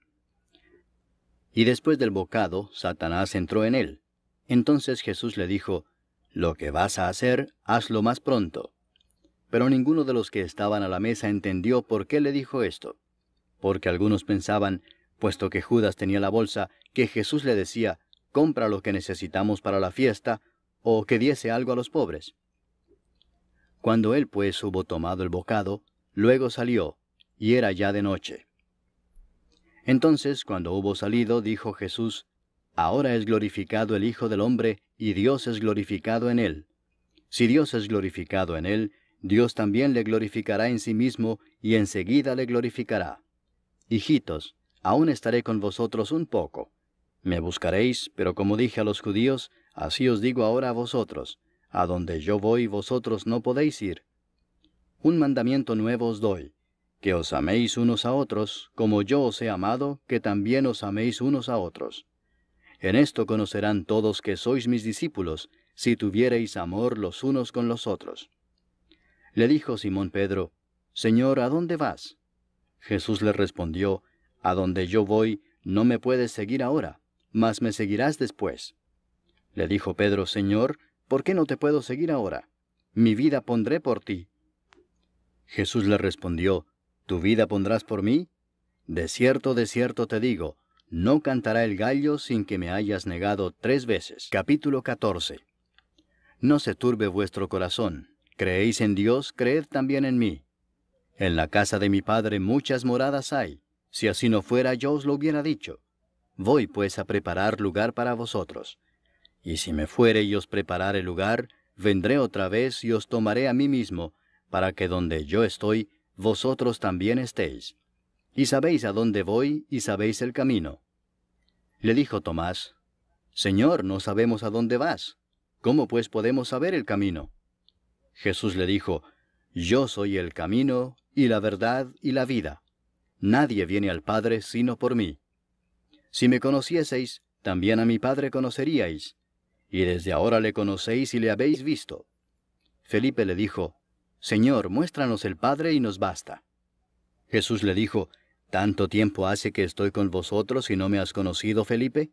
Y después del bocado, Satanás entró en él. Entonces Jesús le dijo, lo que vas a hacer, hazlo más pronto. Pero ninguno de los que estaban a la mesa entendió por qué le dijo esto. Porque algunos pensaban, puesto que Judas tenía la bolsa, que Jesús le decía, compra lo que necesitamos para la fiesta, o que diese algo a los pobres. Cuando él pues hubo tomado el bocado, luego salió, y era ya de noche. Entonces, cuando hubo salido, dijo Jesús, ahora es glorificado el Hijo del Hombre, y Dios es glorificado en él. Si Dios es glorificado en él, Dios también le glorificará en sí mismo, y enseguida le glorificará. Hijitos, aún estaré con vosotros un poco. Me buscaréis, pero como dije a los judíos, así os digo ahora a vosotros, a donde yo voy vosotros no podéis ir. Un mandamiento nuevo os doy, que os améis unos a otros, como yo os he amado, que también os améis unos a otros. En esto conocerán todos que sois mis discípulos, si tuviereis amor los unos con los otros. Le dijo Simón Pedro, Señor, ¿a dónde vas? Jesús le respondió, a donde yo voy, no me puedes seguir ahora, mas me seguirás después. Le dijo Pedro, Señor, ¿por qué no te puedo seguir ahora? Mi vida pondré por ti. Jesús le respondió, ¿tu vida pondrás por mí? De cierto te digo, no cantará el gallo sin que me hayas negado 3 veces. Capítulo 14. No se turbe vuestro corazón. Creéis en Dios, creed también en mí. En la casa de mi Padre muchas moradas hay. Si así no fuera, yo os lo hubiera dicho. Voy pues a preparar lugar para vosotros. Y si me fuere y os preparare lugar, vendré otra vez y os tomaré a mí mismo, para que donde yo estoy, vosotros también estéis. Y sabéis a dónde voy, y sabéis el camino. Le dijo Tomás, Señor, no sabemos a dónde vas. ¿Cómo pues podemos saber el camino? Jesús le dijo, Yo soy el camino, y la verdad, y la vida. Nadie viene al Padre sino por mí. Si me conocieseis, también a mi Padre conoceríais. Y desde ahora le conocéis y le habéis visto. Felipe le dijo, Señor, muéstranos el Padre y nos basta. Jesús le dijo, ¿tanto tiempo hace que estoy con vosotros y no me has conocido, Felipe?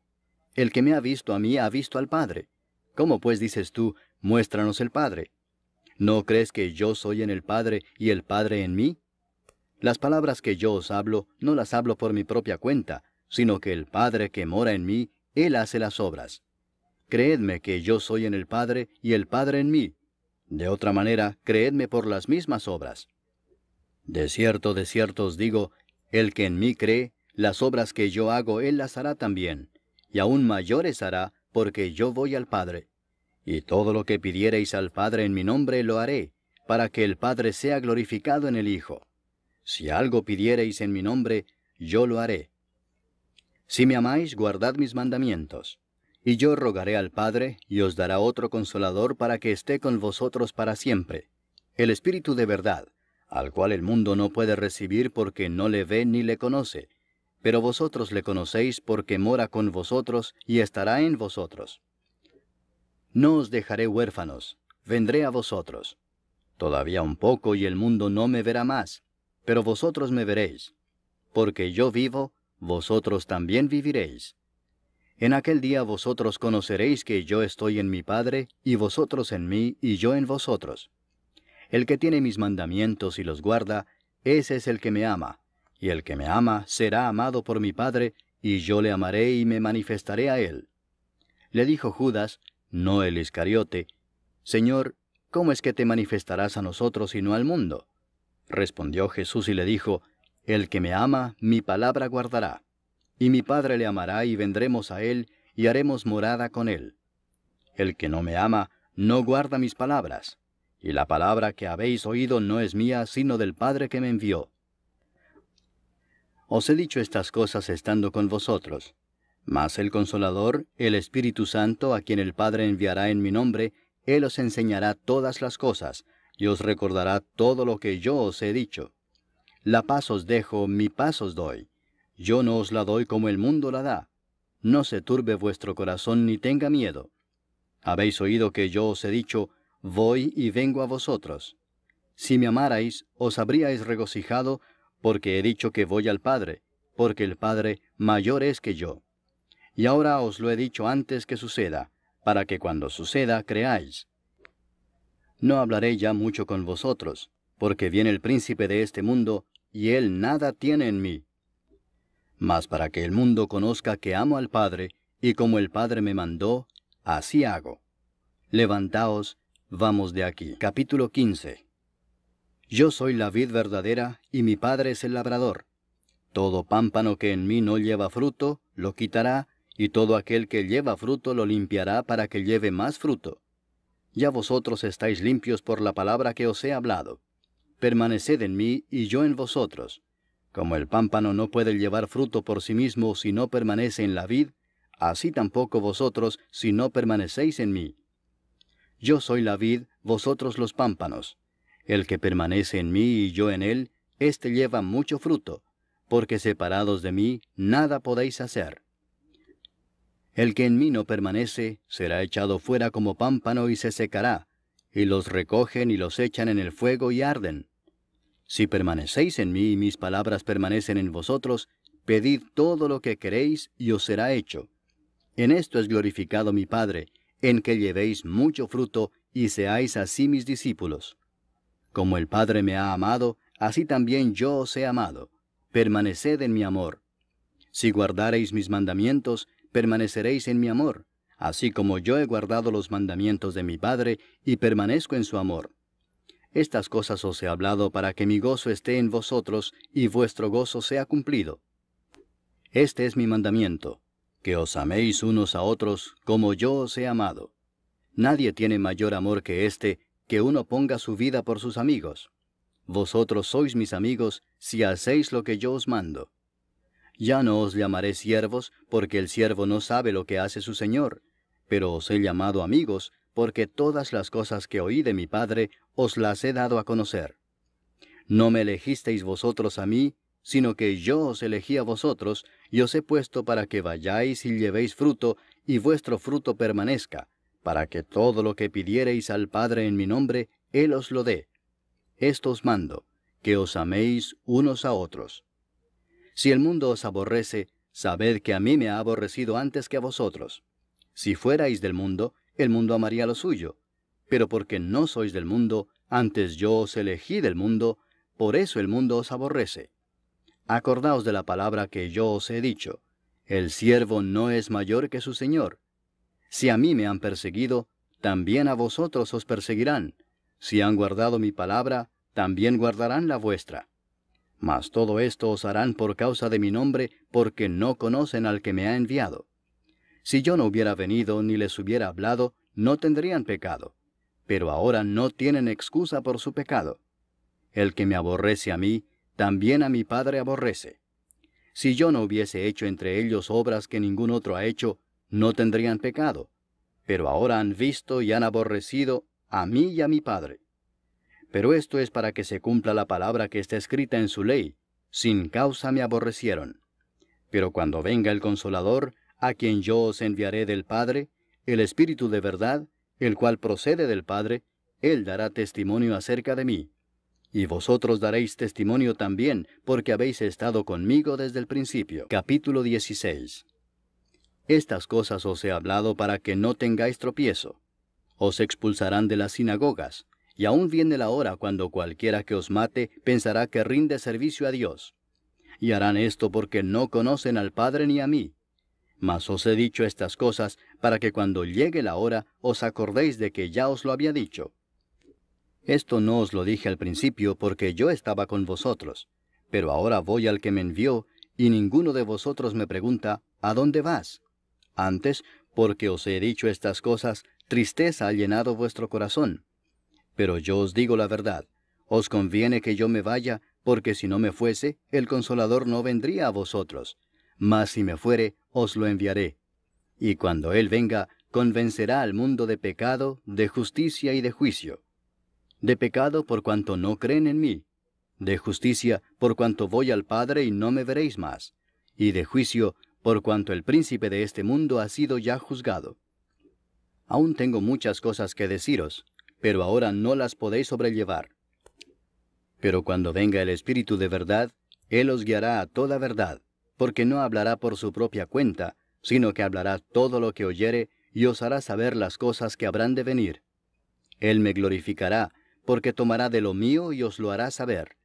El que me ha visto a mí ha visto al Padre. ¿Cómo pues dices tú, muéstranos el Padre? ¿No crees que yo soy en el Padre y el Padre en mí? Las palabras que yo os hablo, no las hablo por mi propia cuenta, sino que el Padre que mora en mí, Él hace las obras. Creedme que yo soy en el Padre y el Padre en mí. De otra manera, creedme por las mismas obras. De cierto os digo, el que en mí cree, las obras que yo hago Él las hará también, y aún mayores hará, porque yo voy al Padre. Y todo lo que pidiereis al Padre en mi nombre lo haré, para que el Padre sea glorificado en el Hijo. Si algo pidiereis en mi nombre, yo lo haré. Si me amáis, guardad mis mandamientos. Y yo rogaré al Padre, y os dará otro Consolador para que esté con vosotros para siempre, el Espíritu de verdad, al cual el mundo no puede recibir porque no le ve ni le conoce, pero vosotros le conocéis porque mora con vosotros y estará en vosotros. No os dejaré huérfanos, vendré a vosotros. Todavía un poco y el mundo no me verá más, pero vosotros me veréis. Porque yo vivo, vosotros también viviréis. En aquel día vosotros conoceréis que yo estoy en mi Padre, y vosotros en mí, y yo en vosotros. El que tiene mis mandamientos y los guarda, ese es el que me ama, y el que me ama será amado por mi Padre, y yo le amaré y me manifestaré a él. Le dijo Judas, no el Iscariote, Señor, ¿cómo es que te manifestarás a nosotros y no al mundo? Respondió Jesús y le dijo, el que me ama, mi palabra guardará. Y mi Padre le amará y vendremos a él, y haremos morada con él. El que no me ama, no guarda mis palabras, y la palabra que habéis oído no es mía, sino del Padre que me envió. Os he dicho estas cosas estando con vosotros. Mas el Consolador, el Espíritu Santo, a quien el Padre enviará en mi nombre, Él os enseñará todas las cosas, y os recordará todo lo que yo os he dicho. La paz os dejo, mi paz os doy. Yo no os la doy como el mundo la da. No se turbe vuestro corazón ni tenga miedo. Habéis oído que yo os he dicho, voy y vengo a vosotros. Si me amarais, os habríais regocijado, porque he dicho que voy al Padre, porque el Padre mayor es que yo. Y ahora os lo he dicho antes que suceda, para que cuando suceda creáis. No hablaré ya mucho con vosotros, porque viene el príncipe de este mundo, y él nada tiene en mí. Mas para que el mundo conozca que amo al Padre, y como el Padre me mandó, así hago. Levantaos, vamos de aquí. Capítulo 15. Yo soy la vid verdadera, y mi Padre es el labrador. Todo pámpano que en mí no lleva fruto, lo quitará, y todo aquel que lleva fruto lo limpiará para que lleve más fruto. Ya vosotros estáis limpios por la palabra que os he hablado. Permaneced en mí y yo en vosotros. Como el pámpano no puede llevar fruto por sí mismo si no permanece en la vid, así tampoco vosotros si no permanecéis en mí. Yo soy la vid, vosotros los pámpanos. El que permanece en mí y yo en él, éste lleva mucho fruto, porque separados de mí nada podéis hacer. El que en mí no permanece, será echado fuera como pámpano y se secará, y los recogen y los echan en el fuego y arden. Si permanecéis en mí y mis palabras permanecen en vosotros, pedid todo lo que queréis y os será hecho. En esto es glorificado mi Padre, en que llevéis mucho fruto y seáis así mis discípulos. Como el Padre me ha amado, así también yo os he amado. Permaneced en mi amor. Si guardareis mis mandamientos, permaneceréis en mi amor, así como yo he guardado los mandamientos de mi Padre y permanezco en su amor. Estas cosas os he hablado para que mi gozo esté en vosotros y vuestro gozo sea cumplido. Este es mi mandamiento, que os améis unos a otros como yo os he amado. Nadie tiene mayor amor que este, que uno ponga su vida por sus amigos. Vosotros sois mis amigos si hacéis lo que yo os mando. Ya no os llamaré siervos, porque el siervo no sabe lo que hace su señor, pero os he llamado amigos, porque todas las cosas que oí de mi Padre os las he dado a conocer. No me elegisteis vosotros a mí, sino que yo os elegí a vosotros, y os he puesto para que vayáis y llevéis fruto, y vuestro fruto permanezca, para que todo lo que pidiereis al Padre en mi nombre, Él os lo dé. Esto os mando, que os améis unos a otros. Si el mundo os aborrece, sabed que a mí me ha aborrecido antes que a vosotros. Si fuerais del mundo, el mundo amaría lo suyo. Pero porque no sois del mundo, antes yo os elegí del mundo, por eso el mundo os aborrece. Acordaos de la palabra que yo os he dicho. El siervo no es mayor que su señor. Si a mí me han perseguido, también a vosotros os perseguirán. Si han guardado mi palabra, también guardarán la vuestra. Mas todo esto os harán por causa de mi nombre, porque no conocen al que me ha enviado. Si yo no hubiera venido ni les hubiera hablado, no tendrían pecado. Pero ahora no tienen excusa por su pecado. El que me aborrece a mí, también a mi Padre aborrece. Si yo no hubiese hecho entre ellos obras que ningún otro ha hecho, no tendrían pecado. Pero ahora han visto y han aborrecido a mí y a mi Padre. Pero esto es para que se cumpla la palabra que está escrita en su ley. Sin causa me aborrecieron. Pero cuando venga el Consolador, a quien yo os enviaré del Padre, el Espíritu de verdad, el cual procede del Padre, Él dará testimonio acerca de mí. Y vosotros daréis testimonio también, porque habéis estado conmigo desde el principio. Capítulo 16. Estas cosas os he hablado para que no tengáis tropiezo. Os expulsarán de las sinagogas. Y aún viene la hora cuando cualquiera que os mate pensará que rinde servicio a Dios. Y harán esto porque no conocen al Padre ni a mí. Mas os he dicho estas cosas para que cuando llegue la hora os acordéis de que ya os lo había dicho. Esto no os lo dije al principio porque yo estaba con vosotros. Pero ahora voy al que me envió, y ninguno de vosotros me pregunta, ¿a dónde vas? Antes, porque os he dicho estas cosas, tristeza ha llenado vuestro corazón. Pero yo os digo la verdad, os conviene que yo me vaya, porque si no me fuese, el Consolador no vendría a vosotros. Mas si me fuere, os lo enviaré. Y cuando Él venga, convencerá al mundo de pecado, de justicia y de juicio. De pecado por cuanto no creen en mí. De justicia por cuanto voy al Padre y no me veréis más. Y de juicio por cuanto el príncipe de este mundo ha sido ya juzgado. Aún tengo muchas cosas que deciros, pero ahora no las podéis sobrellevar. Pero cuando venga el Espíritu de verdad, Él os guiará a toda verdad, porque no hablará por su propia cuenta, sino que hablará todo lo que oyere y os hará saber las cosas que habrán de venir. Él me glorificará, porque tomará de lo mío y os lo hará saber.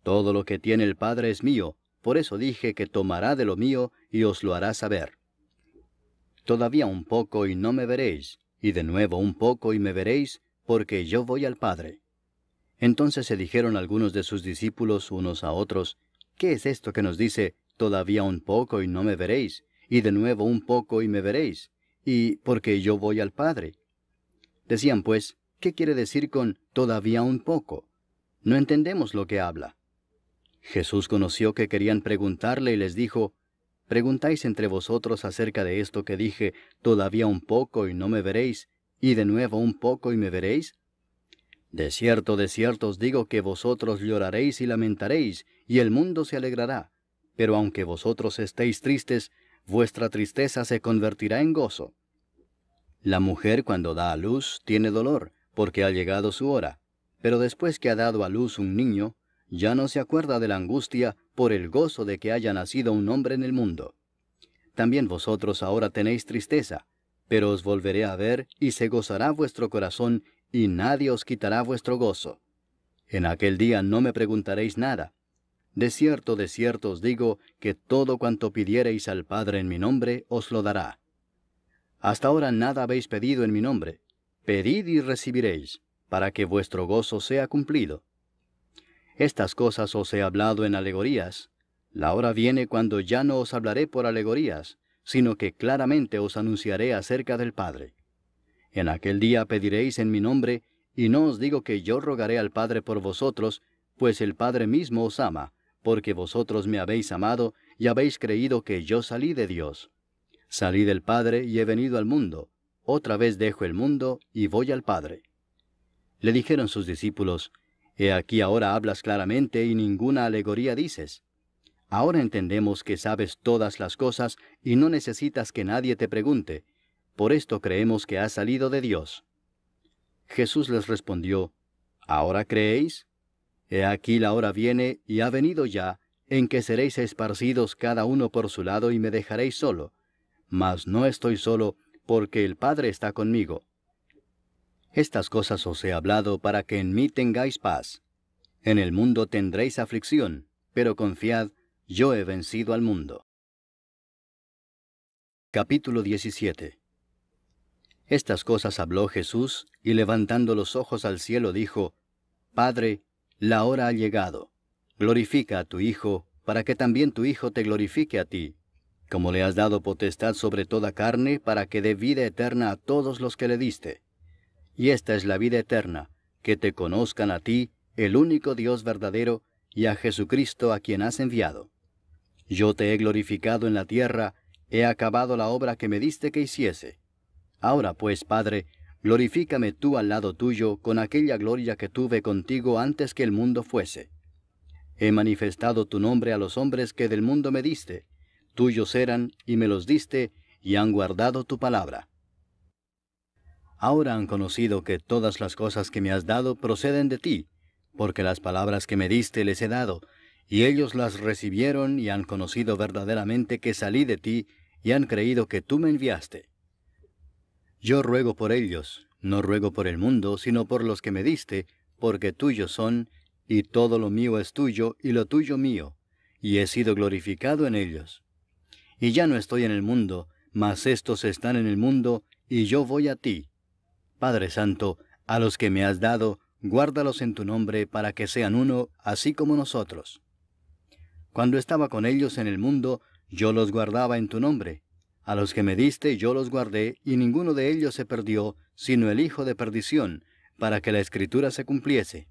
Todo lo que tiene el Padre es mío, por eso dije que tomará de lo mío y os lo hará saber. Todavía un poco y no me veréis, y de nuevo un poco y me veréis, porque yo voy al Padre. Entonces se dijeron algunos de sus discípulos unos a otros, ¿qué es esto que nos dice, todavía un poco y no me veréis, y de nuevo un poco y me veréis, y porque yo voy al Padre? Decían pues, ¿qué quiere decir con todavía un poco? No entendemos lo que habla. Jesús conoció que querían preguntarle y les dijo, ¿preguntáis entre vosotros acerca de esto que dije, todavía un poco y no me veréis, y de nuevo un poco y me veréis? De cierto os digo que vosotros lloraréis y lamentaréis, y el mundo se alegrará. Pero aunque vosotros estéis tristes, vuestra tristeza se convertirá en gozo. La mujer cuando da a luz tiene dolor, porque ha llegado su hora, pero después que ha dado a luz un niño, ya no se acuerda de la angustia por el gozo de que haya nacido un hombre en el mundo. También vosotros ahora tenéis tristeza, pero os volveré a ver y se gozará vuestro corazón, y nadie os quitará vuestro gozo. En aquel día no me preguntaréis nada. De cierto os digo que todo cuanto pidiereis al Padre en mi nombre os lo dará. Hasta ahora nada habéis pedido en mi nombre. Pedid y recibiréis, para que vuestro gozo sea cumplido. Estas cosas os he hablado en alegorías. La hora viene cuando ya no os hablaré por alegorías, sino que claramente os anunciaré acerca del Padre. En aquel día pediréis en mi nombre, y no os digo que yo rogaré al Padre por vosotros, pues el Padre mismo os ama, porque vosotros me habéis amado y habéis creído que yo salí de Dios. Salí del Padre y he venido al mundo. Otra vez dejo el mundo y voy al Padre. Le dijeron sus discípulos, He aquí ahora hablas claramente y ninguna alegoría dices. Ahora entendemos que sabes todas las cosas y no necesitas que nadie te pregunte. Por esto creemos que has salido de Dios. Jesús les respondió, ¿ahora creéis? He aquí la hora viene y ha venido ya, en que seréis esparcidos cada uno por su lado y me dejaréis solo. Mas no estoy solo, porque el Padre está conmigo. Estas cosas os he hablado para que en mí tengáis paz. En el mundo tendréis aflicción, pero confiad, yo he vencido al mundo. Capítulo 17. Estas cosas habló Jesús, y levantando los ojos al cielo dijo, Padre, la hora ha llegado. Glorifica a tu Hijo, para que también tu Hijo te glorifique a ti, como le has dado potestad sobre toda carne, para que dé vida eterna a todos los que le diste. Y esta es la vida eterna, que te conozcan a ti, el único Dios verdadero, y a Jesucristo a quien has enviado. Yo te he glorificado en la tierra, he acabado la obra que me diste que hiciese. Ahora pues, Padre, glorifícame tú al lado tuyo con aquella gloria que tuve contigo antes que el mundo fuese. He manifestado tu nombre a los hombres que del mundo me diste. Tuyos eran, y me los diste, y han guardado tu palabra. Ahora han conocido que todas las cosas que me has dado proceden de ti, porque las palabras que me diste les he dado, y ellos las recibieron y han conocido verdaderamente que salí de ti, y han creído que tú me enviaste. Yo ruego por ellos, no ruego por el mundo, sino por los que me diste, porque tuyos son, y todo lo mío es tuyo, y lo tuyo mío, y he sido glorificado en ellos. Y ya no estoy en el mundo, mas éstos están en el mundo, y yo voy a ti. Padre Santo, a los que me has dado, guárdalos en tu nombre para que sean uno, así como nosotros. Cuando estaba con ellos en el mundo, yo los guardaba en tu nombre. A los que me diste yo los guardé, y ninguno de ellos se perdió, sino el hijo de perdición, para que la Escritura se cumpliese.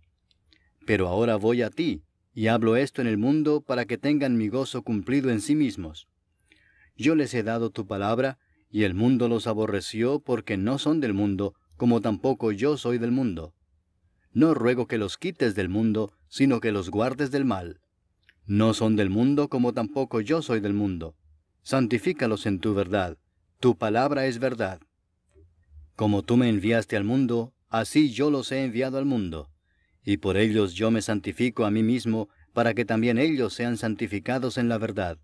Pero ahora voy a ti, y hablo esto en el mundo para que tengan mi gozo cumplido en sí mismos. Yo les he dado tu palabra, y el mundo los aborreció porque no son del mundo, como tampoco yo soy del mundo. No ruego que los quites del mundo, sino que los guardes del mal. No son del mundo, como tampoco yo soy del mundo. Santifícalos en tu verdad. Tu palabra es verdad. Como tú me enviaste al mundo, así yo los he enviado al mundo. Y por ellos yo me santifico a mí mismo, para que también ellos sean santificados en la verdad.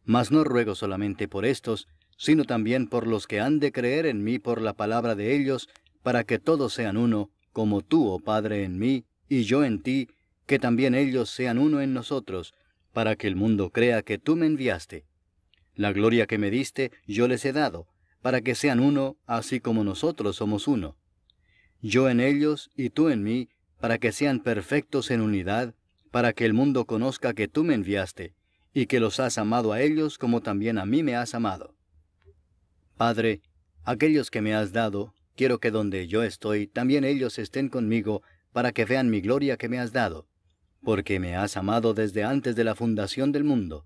Mas no ruego solamente por estos, sino también por los que han de creer en mí por la palabra de ellos, para que todos sean uno, como tú, oh Padre, en mí, y yo en ti, que también ellos sean uno en nosotros, para que el mundo crea que tú me enviaste. La gloria que me diste yo les he dado, para que sean uno, así como nosotros somos uno. Yo en ellos y tú en mí, para que sean perfectos en unidad, para que el mundo conozca que tú me enviaste, y que los has amado a ellos como también a mí me has amado. Padre, aquellos que me has dado, quiero que donde yo estoy, también ellos estén conmigo, para que vean mi gloria que me has dado, porque me has amado desde antes de la fundación del mundo.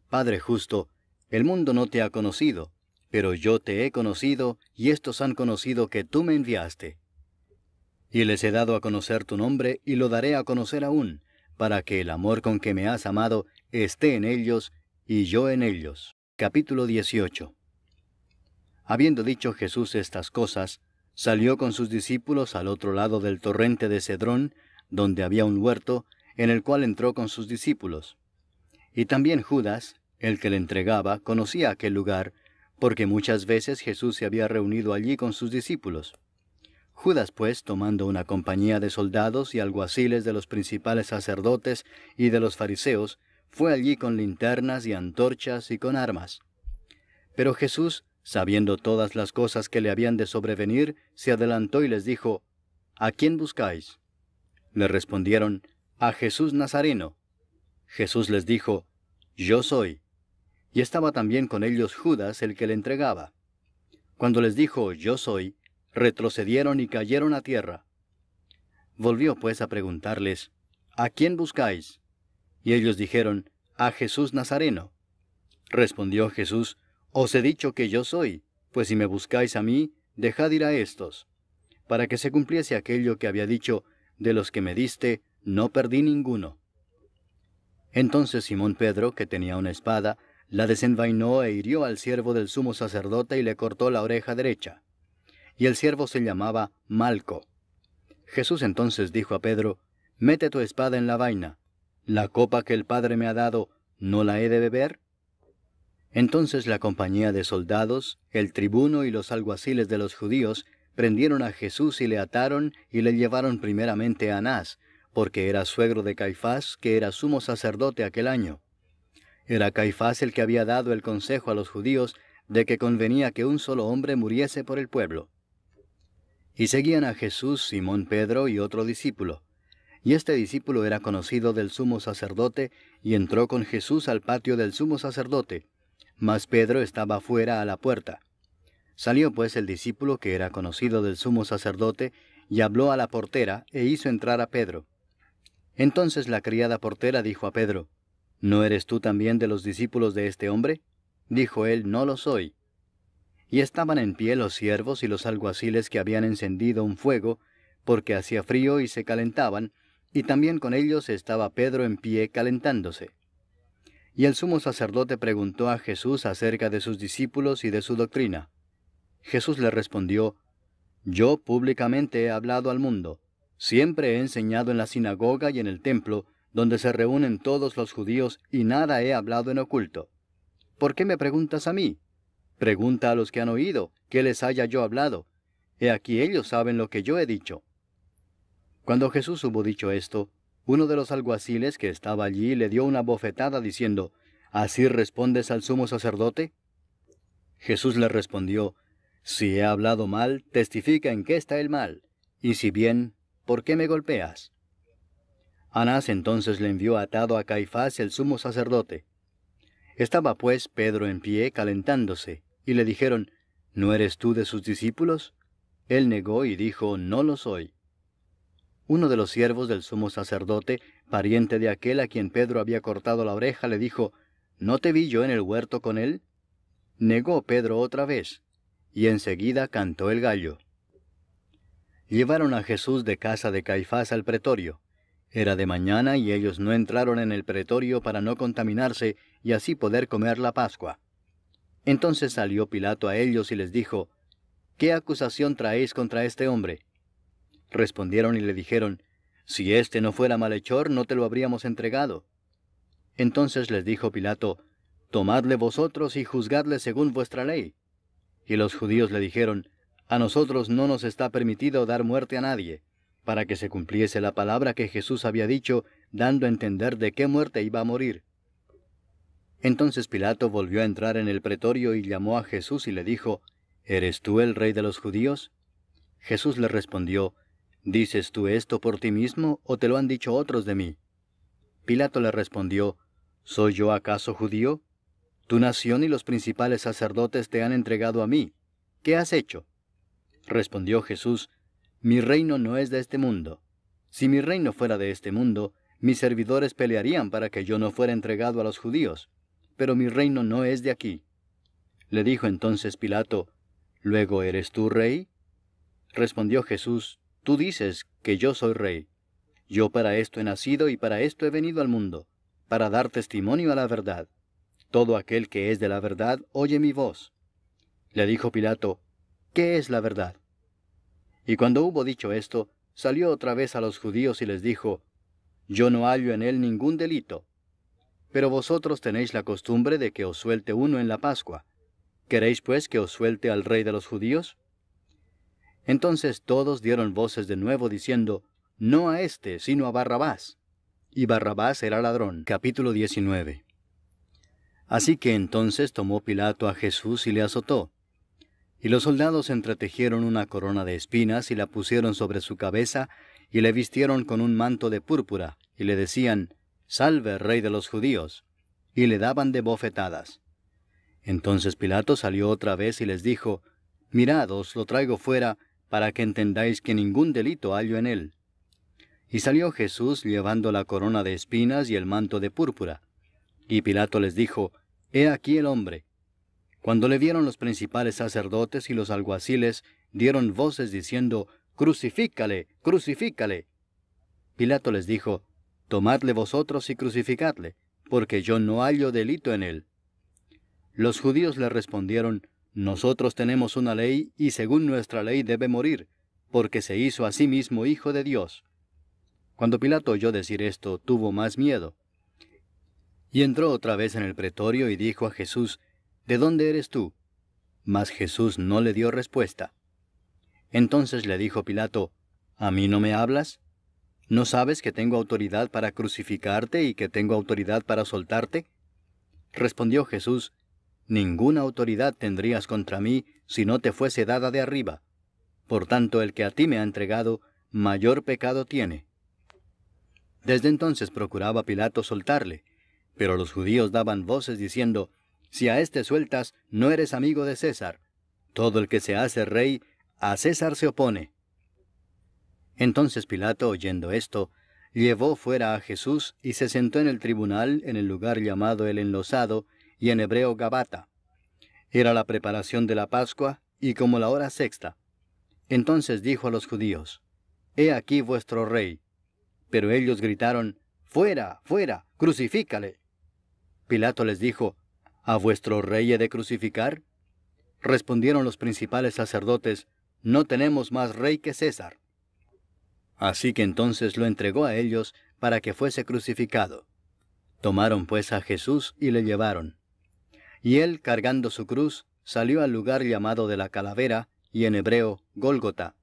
Padre justo, el mundo no te ha conocido, pero yo te he conocido, y estos han conocido que tú me enviaste. Y les he dado a conocer tu nombre, y lo daré a conocer aún, para que el amor con que me has amado esté en ellos, y yo en ellos. Capítulo 18. Habiendo dicho Jesús estas cosas, salió con sus discípulos al otro lado del torrente de Cedrón, donde había un huerto, en el cual entró con sus discípulos. Y también Judas, el que le entregaba, conocía aquel lugar, porque muchas veces Jesús se había reunido allí con sus discípulos. Judas, pues, tomando una compañía de soldados y alguaciles de los principales sacerdotes y de los fariseos, fue allí con linternas y antorchas y con armas. Pero Jesús, sabiendo todas las cosas que le habían de sobrevenir, se adelantó y les dijo, ¿A quién buscáis? Le respondieron, a Jesús Nazareno. Jesús les dijo, Yo soy. Y estaba también con ellos Judas, el que le entregaba. Cuando les dijo, Yo soy, retrocedieron y cayeron a tierra. Volvió pues a preguntarles, ¿A quién buscáis? Y ellos dijeron, a Jesús Nazareno. Respondió Jesús, Os he dicho que yo soy, pues si me buscáis a mí, dejad ir a éstos, para que se cumpliese aquello que había dicho, de los que me diste, no perdí ninguno. Entonces Simón Pedro, que tenía una espada, la desenvainó e hirió al siervo del sumo sacerdote y le cortó la oreja derecha. Y el siervo se llamaba Malco. Jesús entonces dijo a Pedro, Mete tu espada en la vaina. ¿La copa que el Padre me ha dado, no la he de beber? Entonces la compañía de soldados, el tribuno y los alguaciles de los judíos, prendieron a Jesús y le ataron y le llevaron primeramente a Anás, porque era suegro de Caifás, que era sumo sacerdote aquel año. Era Caifás el que había dado el consejo a los judíos de que convenía que un solo hombre muriese por el pueblo. Y seguían a Jesús Simón Pedro y otro discípulo. Y este discípulo era conocido del sumo sacerdote, y entró con Jesús al patio del sumo sacerdote, mas Pedro estaba fuera a la puerta. Salió pues el discípulo que era conocido del sumo sacerdote, y habló a la portera, e hizo entrar a Pedro. Entonces la criada portera dijo a Pedro, ¿No eres tú también de los discípulos de este hombre? Dijo él, No lo soy. Y estaban en pie los siervos y los alguaciles que habían encendido un fuego, porque hacía frío y se calentaban, y también con ellos estaba Pedro en pie calentándose. Y el sumo sacerdote preguntó a Jesús acerca de sus discípulos y de su doctrina. Jesús le respondió, Yo públicamente he hablado al mundo. Siempre he enseñado en la sinagoga y en el templo, donde se reúnen todos los judíos, y nada he hablado en oculto. ¿Por qué me preguntas a mí? Pregunta a los que han oído, ¿qué les haya yo hablado? He aquí ellos saben lo que yo he dicho. Cuando Jesús hubo dicho esto, uno de los alguaciles que estaba allí le dio una bofetada diciendo, ¿Así respondes al sumo sacerdote? Jesús le respondió, Si he hablado mal, testifica en qué está el mal, y si bien, ¿por qué me golpeas? Anás entonces le envió atado a Caifás el sumo sacerdote. Estaba pues Pedro en pie calentándose, y le dijeron, ¿no eres tú de sus discípulos? Él negó y dijo, no lo soy. Uno de los siervos del sumo sacerdote, pariente de aquel a quien Pedro había cortado la oreja, le dijo, ¿no te vi yo en el huerto con él? Negó Pedro otra vez, y enseguida cantó el gallo. Llevaron a Jesús de casa de Caifás al pretorio. Era de mañana y ellos no entraron en el pretorio para no contaminarse y así poder comer la Pascua. Entonces salió Pilato a ellos y les dijo, ¿qué acusación traéis contra este hombre? Respondieron y le dijeron, si éste no fuera malhechor, no te lo habríamos entregado. Entonces les dijo Pilato, tomadle vosotros y juzgadle según vuestra ley. Y los judíos le dijeron, a nosotros no nos está permitido dar muerte a nadie, para que se cumpliese la palabra que Jesús había dicho, dando a entender de qué muerte iba a morir. Entonces Pilato volvió a entrar en el pretorio y llamó a Jesús y le dijo, ¿eres tú el rey de los judíos? Jesús le respondió, ¿dices tú esto por ti mismo, o te lo han dicho otros de mí? Pilato le respondió, ¿soy yo acaso judío? Tu nación y los principales sacerdotes te han entregado a mí. ¿Qué has hecho? Respondió Jesús, mi reino no es de este mundo. Si mi reino fuera de este mundo, mis servidores pelearían para que yo no fuera entregado a los judíos, pero mi reino no es de aquí. Le dijo entonces Pilato, ¿luego eres tú rey? Respondió Jesús, tú dices que yo soy rey. Yo para esto he nacido y para esto he venido al mundo, para dar testimonio a la verdad. Todo aquel que es de la verdad oye mi voz. Le dijo Pilato, ¿qué es la verdad? Y cuando hubo dicho esto, salió otra vez a los judíos y les dijo, yo no hallo en él ningún delito. Pero vosotros tenéis la costumbre de que os suelte uno en la Pascua. ¿Queréis pues que os suelte al rey de los judíos? Entonces todos dieron voces de nuevo diciendo, no a éste, sino a Barrabás. Y Barrabás era ladrón. Capítulo 19. Así que entonces tomó Pilato a Jesús y le azotó. Y los soldados entretejieron una corona de espinas y la pusieron sobre su cabeza, y le vistieron con un manto de púrpura, y le decían, Salve, Rey de los judíos, y le daban de bofetadas. Entonces Pilato salió otra vez y les dijo, Mirad, os lo traigo fuera, para que entendáis que ningún delito hallo en él. Y salió Jesús llevando la corona de espinas y el manto de púrpura. Y Pilato les dijo, He aquí el hombre. Cuando le vieron los principales sacerdotes y los alguaciles, dieron voces diciendo, Crucifícale, crucifícale. Pilato les dijo, Tomadle vosotros y crucificadle, porque yo no hallo delito en él. Los judíos le respondieron, Nosotros tenemos una ley, y según nuestra ley debe morir, porque se hizo a sí mismo hijo de Dios. Cuando Pilato oyó decir esto, tuvo más miedo. Y entró otra vez en el pretorio y dijo a Jesús, ¿De dónde eres tú? Mas Jesús no le dio respuesta. Entonces le dijo Pilato, ¿A mí no me hablas? ¿No sabes que tengo autoridad para crucificarte y que tengo autoridad para soltarte? Respondió Jesús, Ninguna autoridad tendrías contra mí si no te fuese dada de arriba. Por tanto, el que a ti me ha entregado, mayor pecado tiene. Desde entonces procuraba Pilato soltarle, pero los judíos daban voces diciendo, Si a éste sueltas, no eres amigo de César. Todo el que se hace rey, a César se opone. Entonces Pilato, oyendo esto, llevó fuera a Jesús y se sentó en el tribunal en el lugar llamado el Enlosado, y en hebreo Gabata. Era la preparación de la Pascua, y como la hora sexta. Entonces dijo a los judíos, He aquí vuestro rey. Pero ellos gritaron, Fuera, fuera, crucifícale. Pilato les dijo, ¿A vuestro rey he de crucificar? Respondieron los principales sacerdotes, No tenemos más rey que César. Así que entonces lo entregó a ellos para que fuese crucificado. Tomaron pues a Jesús y le llevaron. Y él, cargando su cruz, salió al lugar llamado de la Calavera, y en hebreo, Gólgota.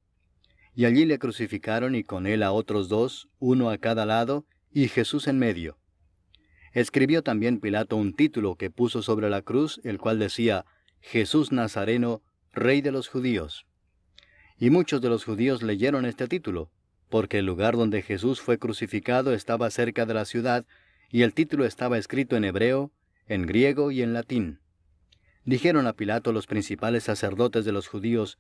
Y allí le crucificaron y con él a otros dos, uno a cada lado, y Jesús en medio. Escribió también Pilato un título que puso sobre la cruz, el cual decía, Jesús Nazareno, Rey de los Judíos. Y muchos de los judíos leyeron este título, porque el lugar donde Jesús fue crucificado estaba cerca de la ciudad, y el título estaba escrito en hebreo, en griego y en latín. Dijeron a Pilato los principales sacerdotes de los judíos: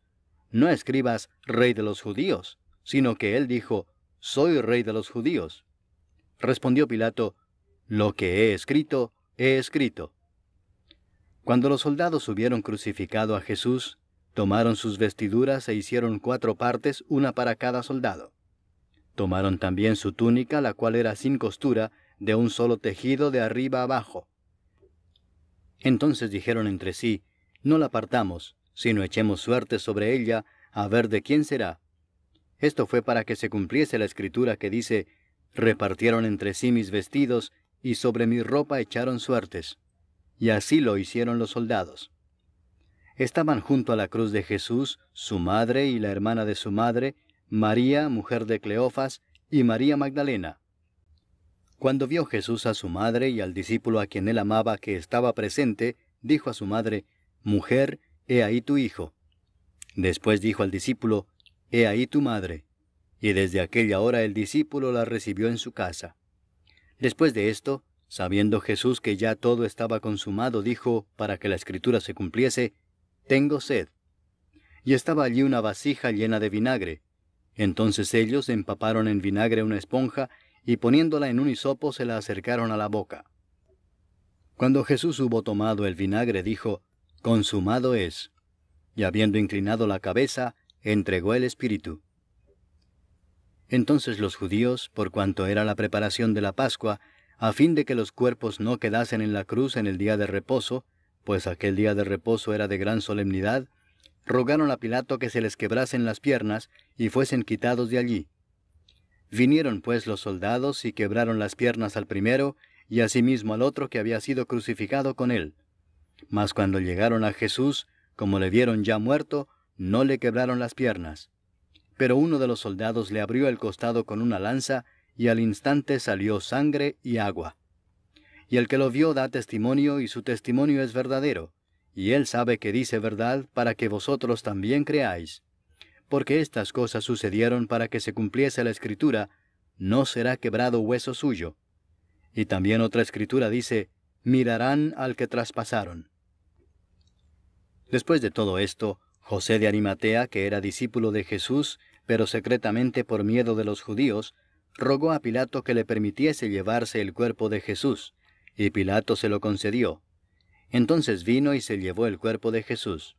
«No escribas Rey de los judíos», sino que él dijo: «Soy Rey de los judíos». Respondió Pilato: «Lo que he escrito, he escrito». Cuando los soldados hubieron crucificado a Jesús, tomaron sus vestiduras e hicieron 4 partes, una para cada soldado. Tomaron también su túnica, la cual era sin costura, de un solo tejido de arriba abajo. Entonces dijeron entre sí: «No la partamos, sino echemos suerte sobre ella, a ver de quién será». Esto fue para que se cumpliese la escritura que dice: «Repartieron entre sí mis vestidos, y sobre mi ropa echaron suertes». Y así lo hicieron los soldados. Estaban junto a la cruz de Jesús su madre y la hermana de su madre, María, mujer de Cleofas, y María Magdalena. Cuando vio Jesús a su madre y al discípulo a quien él amaba que estaba presente, dijo a su madre: «Mujer, he ahí tu hijo». Después dijo al discípulo: «He ahí tu madre». Y desde aquella hora el discípulo la recibió en su casa. Después de esto, sabiendo Jesús que ya todo estaba consumado, dijo, para que la escritura se cumpliese: «Tengo sed». Y estaba allí una vasija llena de vinagre. Entonces ellos empaparon en vinagre una esponja, y poniéndola en un hisopo se la acercaron a la boca. Cuando Jesús hubo tomado el vinagre, dijo: «Consumado es». Y habiendo inclinado la cabeza, entregó el espíritu. Entonces los judíos, por cuanto era la preparación de la Pascua, a fin de que los cuerpos no quedasen en la cruz en el día de reposo, pues aquel día de reposo era de gran solemnidad, rogaron a Pilato que se les quebrasen las piernas y fuesen quitados de allí. Vinieron pues los soldados y quebraron las piernas al primero, y asimismo al otro que había sido crucificado con él. Mas cuando llegaron a Jesús, como le vieron ya muerto, no le quebraron las piernas. Pero uno de los soldados le abrió el costado con una lanza, y al instante salió sangre y agua. Y el que lo vio da testimonio, y su testimonio es verdadero, y él sabe que dice verdad, para que vosotros también creáis. Porque estas cosas sucedieron para que se cumpliese la escritura: «No será quebrado hueso suyo». Y también otra escritura dice: «Mirarán al que traspasaron». Después de todo esto, José de Arimatea, que era discípulo de Jesús, pero secretamente por miedo de los judíos, rogó a Pilato que le permitiese llevarse el cuerpo de Jesús, y Pilato se lo concedió. Entonces vino y se llevó el cuerpo de Jesús.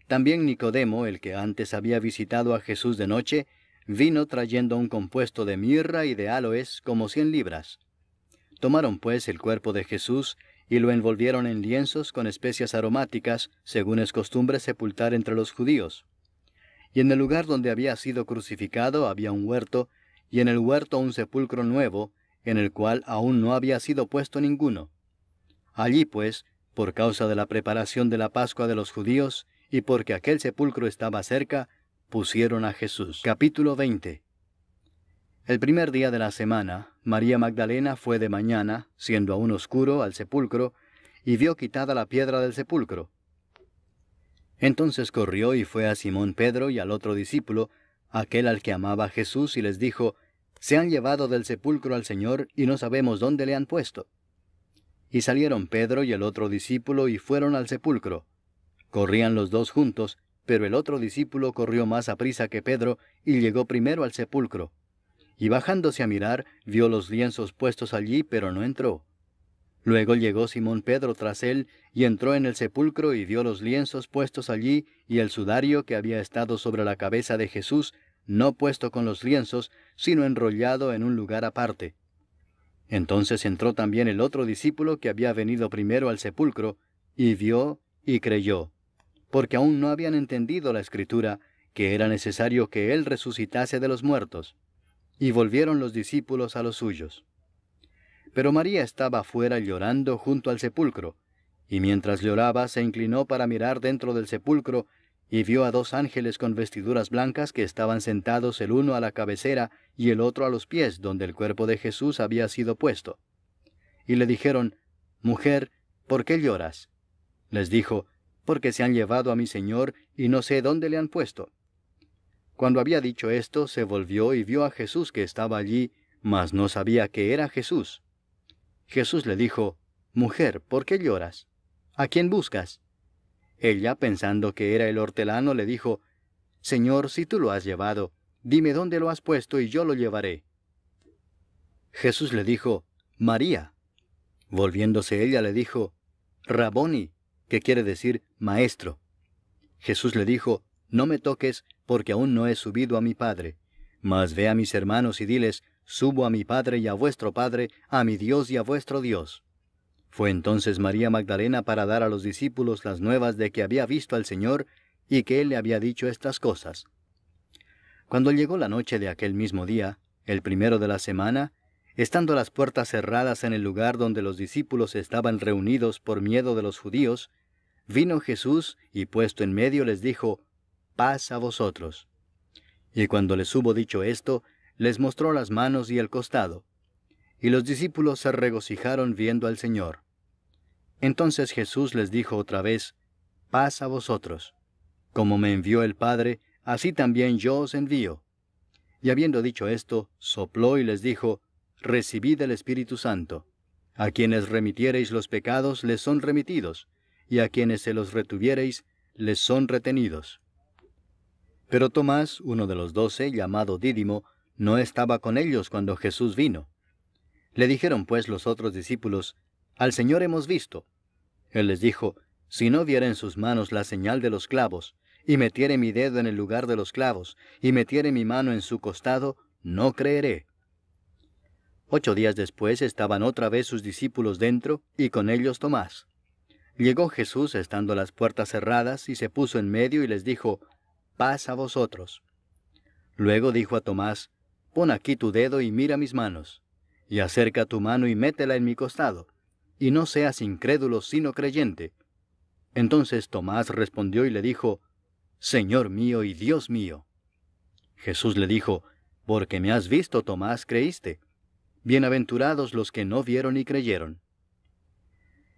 También Nicodemo, el que antes había visitado a Jesús de noche, vino trayendo un compuesto de mirra y de áloes, como 100 libras. Tomaron pues el cuerpo de Jesús, y lo envolvieron en lienzos con especias aromáticas, según es costumbre sepultar entre los judíos. Y en el lugar donde había sido crucificado había un huerto, y en el huerto un sepulcro nuevo, en el cual aún no había sido puesto ninguno. Allí pues, por causa de la preparación de la Pascua de los judíos, y porque aquel sepulcro estaba cerca, pusieron a Jesús. Capítulo 20. El primer día de la semana, María Magdalena fue de mañana, siendo aún oscuro, al sepulcro, y vio quitada la piedra del sepulcro. Entonces corrió y fue a Simón Pedro y al otro discípulo, aquel al que amaba a Jesús, y les dijo: «Se han llevado del sepulcro al Señor, y no sabemos dónde le han puesto». Y salieron Pedro y el otro discípulo y fueron al sepulcro. Corrían los dos juntos, pero el otro discípulo corrió más aprisa que Pedro, y llegó primero al sepulcro. Y bajándose a mirar, vio los lienzos puestos allí, pero no entró. Luego llegó Simón Pedro tras él, y entró en el sepulcro y vio los lienzos puestos allí, y el sudario que había estado sobre la cabeza de Jesús, no puesto con los lienzos, sino enrollado en un lugar aparte. Entonces entró también el otro discípulo que había venido primero al sepulcro, y vio y creyó, porque aún no habían entendido la Escritura, que era necesario que él resucitase de los muertos. Y volvieron los discípulos a los suyos. Pero María estaba fuera llorando junto al sepulcro, y mientras lloraba se inclinó para mirar dentro del sepulcro, y vio a 2 ángeles con vestiduras blancas que estaban sentados el uno a la cabecera y el otro a los pies, donde el cuerpo de Jesús había sido puesto. Y le dijeron: «Mujer, ¿por qué lloras?» Les dijo: «Porque se han llevado a mi Señor, y no sé dónde le han puesto». Cuando había dicho esto, se volvió y vio a Jesús que estaba allí, mas no sabía que era Jesús. Jesús le dijo: Mujer, ¿por qué lloras? ¿A quién buscas? Ella, pensando que era el hortelano, le dijo, Señor, si tú lo has llevado, dime dónde lo has puesto y yo lo llevaré. Jesús le dijo, María. Volviéndose ella le dijo, Raboni, que quiere decir maestro. Jesús le dijo, no me toques, porque aún no he subido a mi Padre. Mas ve a mis hermanos y diles, subo a mi Padre y a vuestro Padre, a mi Dios y a vuestro Dios. Fue entonces María Magdalena para dar a los discípulos las nuevas de que había visto al Señor y que Él le había dicho estas cosas. Cuando llegó la noche de aquel mismo día, el primero de la semana, estando las puertas cerradas en el lugar donde los discípulos estaban reunidos por miedo de los judíos, vino Jesús y puesto en medio les dijo, paz a vosotros. Y cuando les hubo dicho esto, les mostró las manos y el costado. Y los discípulos se regocijaron viendo al Señor. Entonces Jesús les dijo otra vez, paz a vosotros. Como me envió el Padre, así también yo os envío. Y habiendo dicho esto, sopló y les dijo, recibid el Espíritu Santo. A quienes remitiereis los pecados les son remitidos, y a quienes se los retuviereis les son retenidos. Pero Tomás, uno de los 12, llamado Dídimo, no estaba con ellos cuando Jesús vino. Le dijeron pues los otros discípulos, al Señor hemos visto. Él les dijo, si no viera en sus manos la señal de los clavos, y metiere mi dedo en el lugar de los clavos, y metiere mi mano en su costado, no creeré. 8 días después estaban otra vez sus discípulos dentro, y con ellos Tomás. Llegó Jesús estando las puertas cerradas, y se puso en medio y les dijo, paz a vosotros. Luego dijo a Tomás, pon aquí tu dedo y mira mis manos, y acerca tu mano y métela en mi costado, y no seas incrédulo sino creyente. Entonces Tomás respondió y le dijo, Señor mío y Dios mío. Jesús le dijo, porque me has visto, Tomás, creíste. Bienaventurados los que no vieron y creyeron.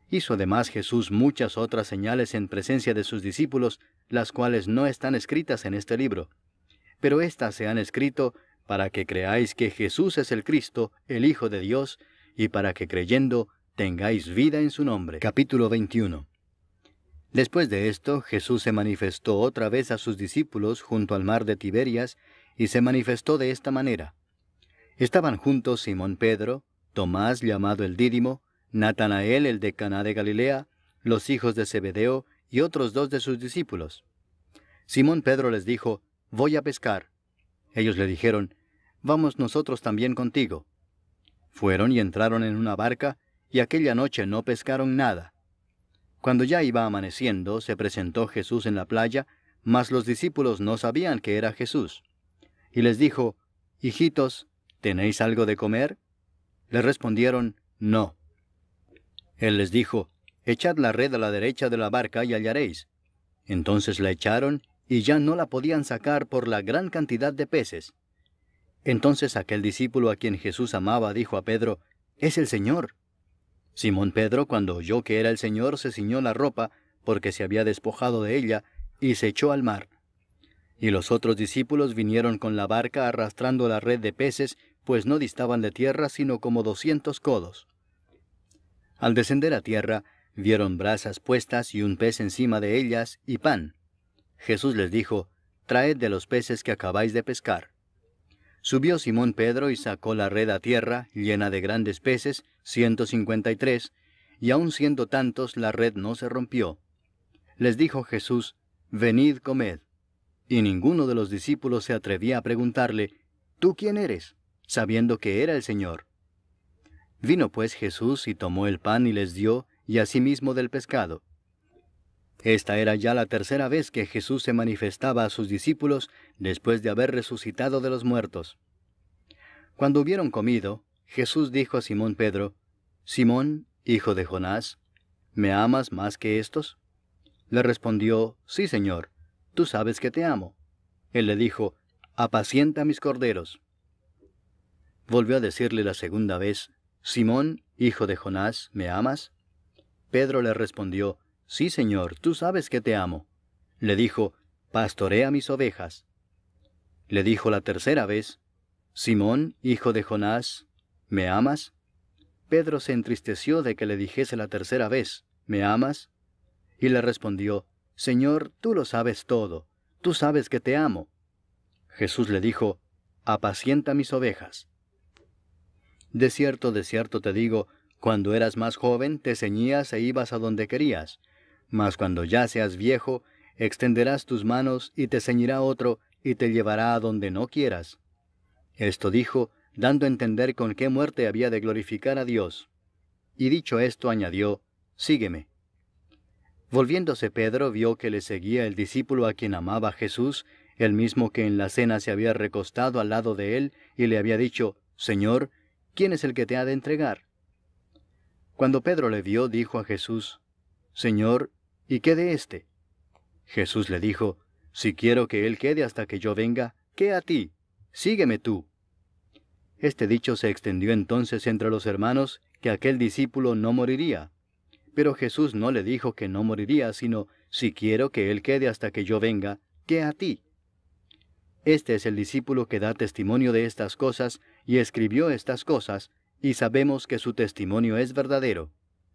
Hizo además Jesús muchas otras señales en presencia de sus discípulos, las cuales no están escritas en este libro. Pero éstas se han escrito para que creáis que Jesús es el Cristo, el Hijo de Dios, y para que creyendo tengáis vida en su nombre. Capítulo 21. Después de esto, Jesús se manifestó otra vez a sus discípulos junto al mar de Tiberias, y se manifestó de esta manera. Estaban juntos Simón Pedro, Tomás llamado el Dídimo, Natanael el de Caná de Galilea, los hijos de Zebedeo y otros 2 de sus discípulos. Simón Pedro les dijo, voy a pescar. Ellos le dijeron, vamos nosotros también contigo. Fueron y entraron en una barca, y aquella noche no pescaron nada. Cuando ya iba amaneciendo, se presentó Jesús en la playa, mas los discípulos no sabían que era Jesús. Y les dijo, hijitos, ¿tenéis algo de comer? Le respondieron, no. Él les dijo, echad la red a la derecha de la barca y hallaréis. Entonces la echaron, y ya no la podían sacar por la gran cantidad de peces. Entonces aquel discípulo a quien Jesús amaba dijo a Pedro, es el Señor. Simón Pedro, cuando oyó que era el Señor, se ciñó la ropa, porque se había despojado de ella, y se echó al mar. Y los otros discípulos vinieron con la barca arrastrando la red de peces, pues no distaban de tierra sino como 200 codos. Al descender a tierra, vieron brasas puestas y un pez encima de ellas, y pan. Jesús les dijo, traed de los peces que acabáis de pescar. Subió Simón Pedro y sacó la red a tierra, llena de grandes peces, 153, y aun siendo tantos, la red no se rompió. Les dijo Jesús, venid, comed. Y ninguno de los discípulos se atrevía a preguntarle, ¿tú quién eres?, sabiendo que era el Señor. Vino pues Jesús y tomó el pan y les dio, y asimismo del pescado. Esta era ya la tercera vez que Jesús se manifestaba a sus discípulos después de haber resucitado de los muertos. Cuando hubieron comido, Jesús dijo a Simón Pedro, Simón, hijo de Jonás, ¿me amas más que estos? Le respondió, sí, Señor, tú sabes que te amo. Él le dijo, apacienta mis corderos. Volvió a decirle la segunda vez, Simón, hijo de Jonás, ¿me amas? Pedro le respondió, sí, Señor, tú sabes que te amo. Le dijo, pastorea mis ovejas. Le dijo la tercera vez, Simón, hijo de Jonás, ¿me amas? Pedro se entristeció de que le dijese la tercera vez, ¿me amas? Y le respondió, Señor, tú lo sabes todo, tú sabes que te amo. Jesús le dijo, apacienta mis ovejas. De cierto te digo, cuando eras más joven te ceñías e ibas a donde querías, mas cuando ya seas viejo, extenderás tus manos y te ceñirá otro y te llevará a donde no quieras. Esto dijo, dando a entender con qué muerte había de glorificar a Dios. Y dicho esto añadió, sígueme. Volviéndose Pedro vio que le seguía el discípulo a quien amaba Jesús, el mismo que en la cena se había recostado al lado de él y le había dicho, Señor, ¿quién es el que te ha de entregar? Cuando Pedro le vio, dijo a Jesús, Señor, ¿y qué de éste? Jesús le dijo, si quiero que él quede hasta que yo venga, ¿qué a ti? Sígueme tú. Este dicho se extendió entonces entre los hermanos, que aquel discípulo no moriría. Pero Jesús no le dijo que no moriría, sino, si quiero que él quede hasta que yo venga, ¿qué a ti? Este es el discípulo que da testimonio de estas cosas, y escribió estas cosas, y sabemos que su testimonio es verdadero.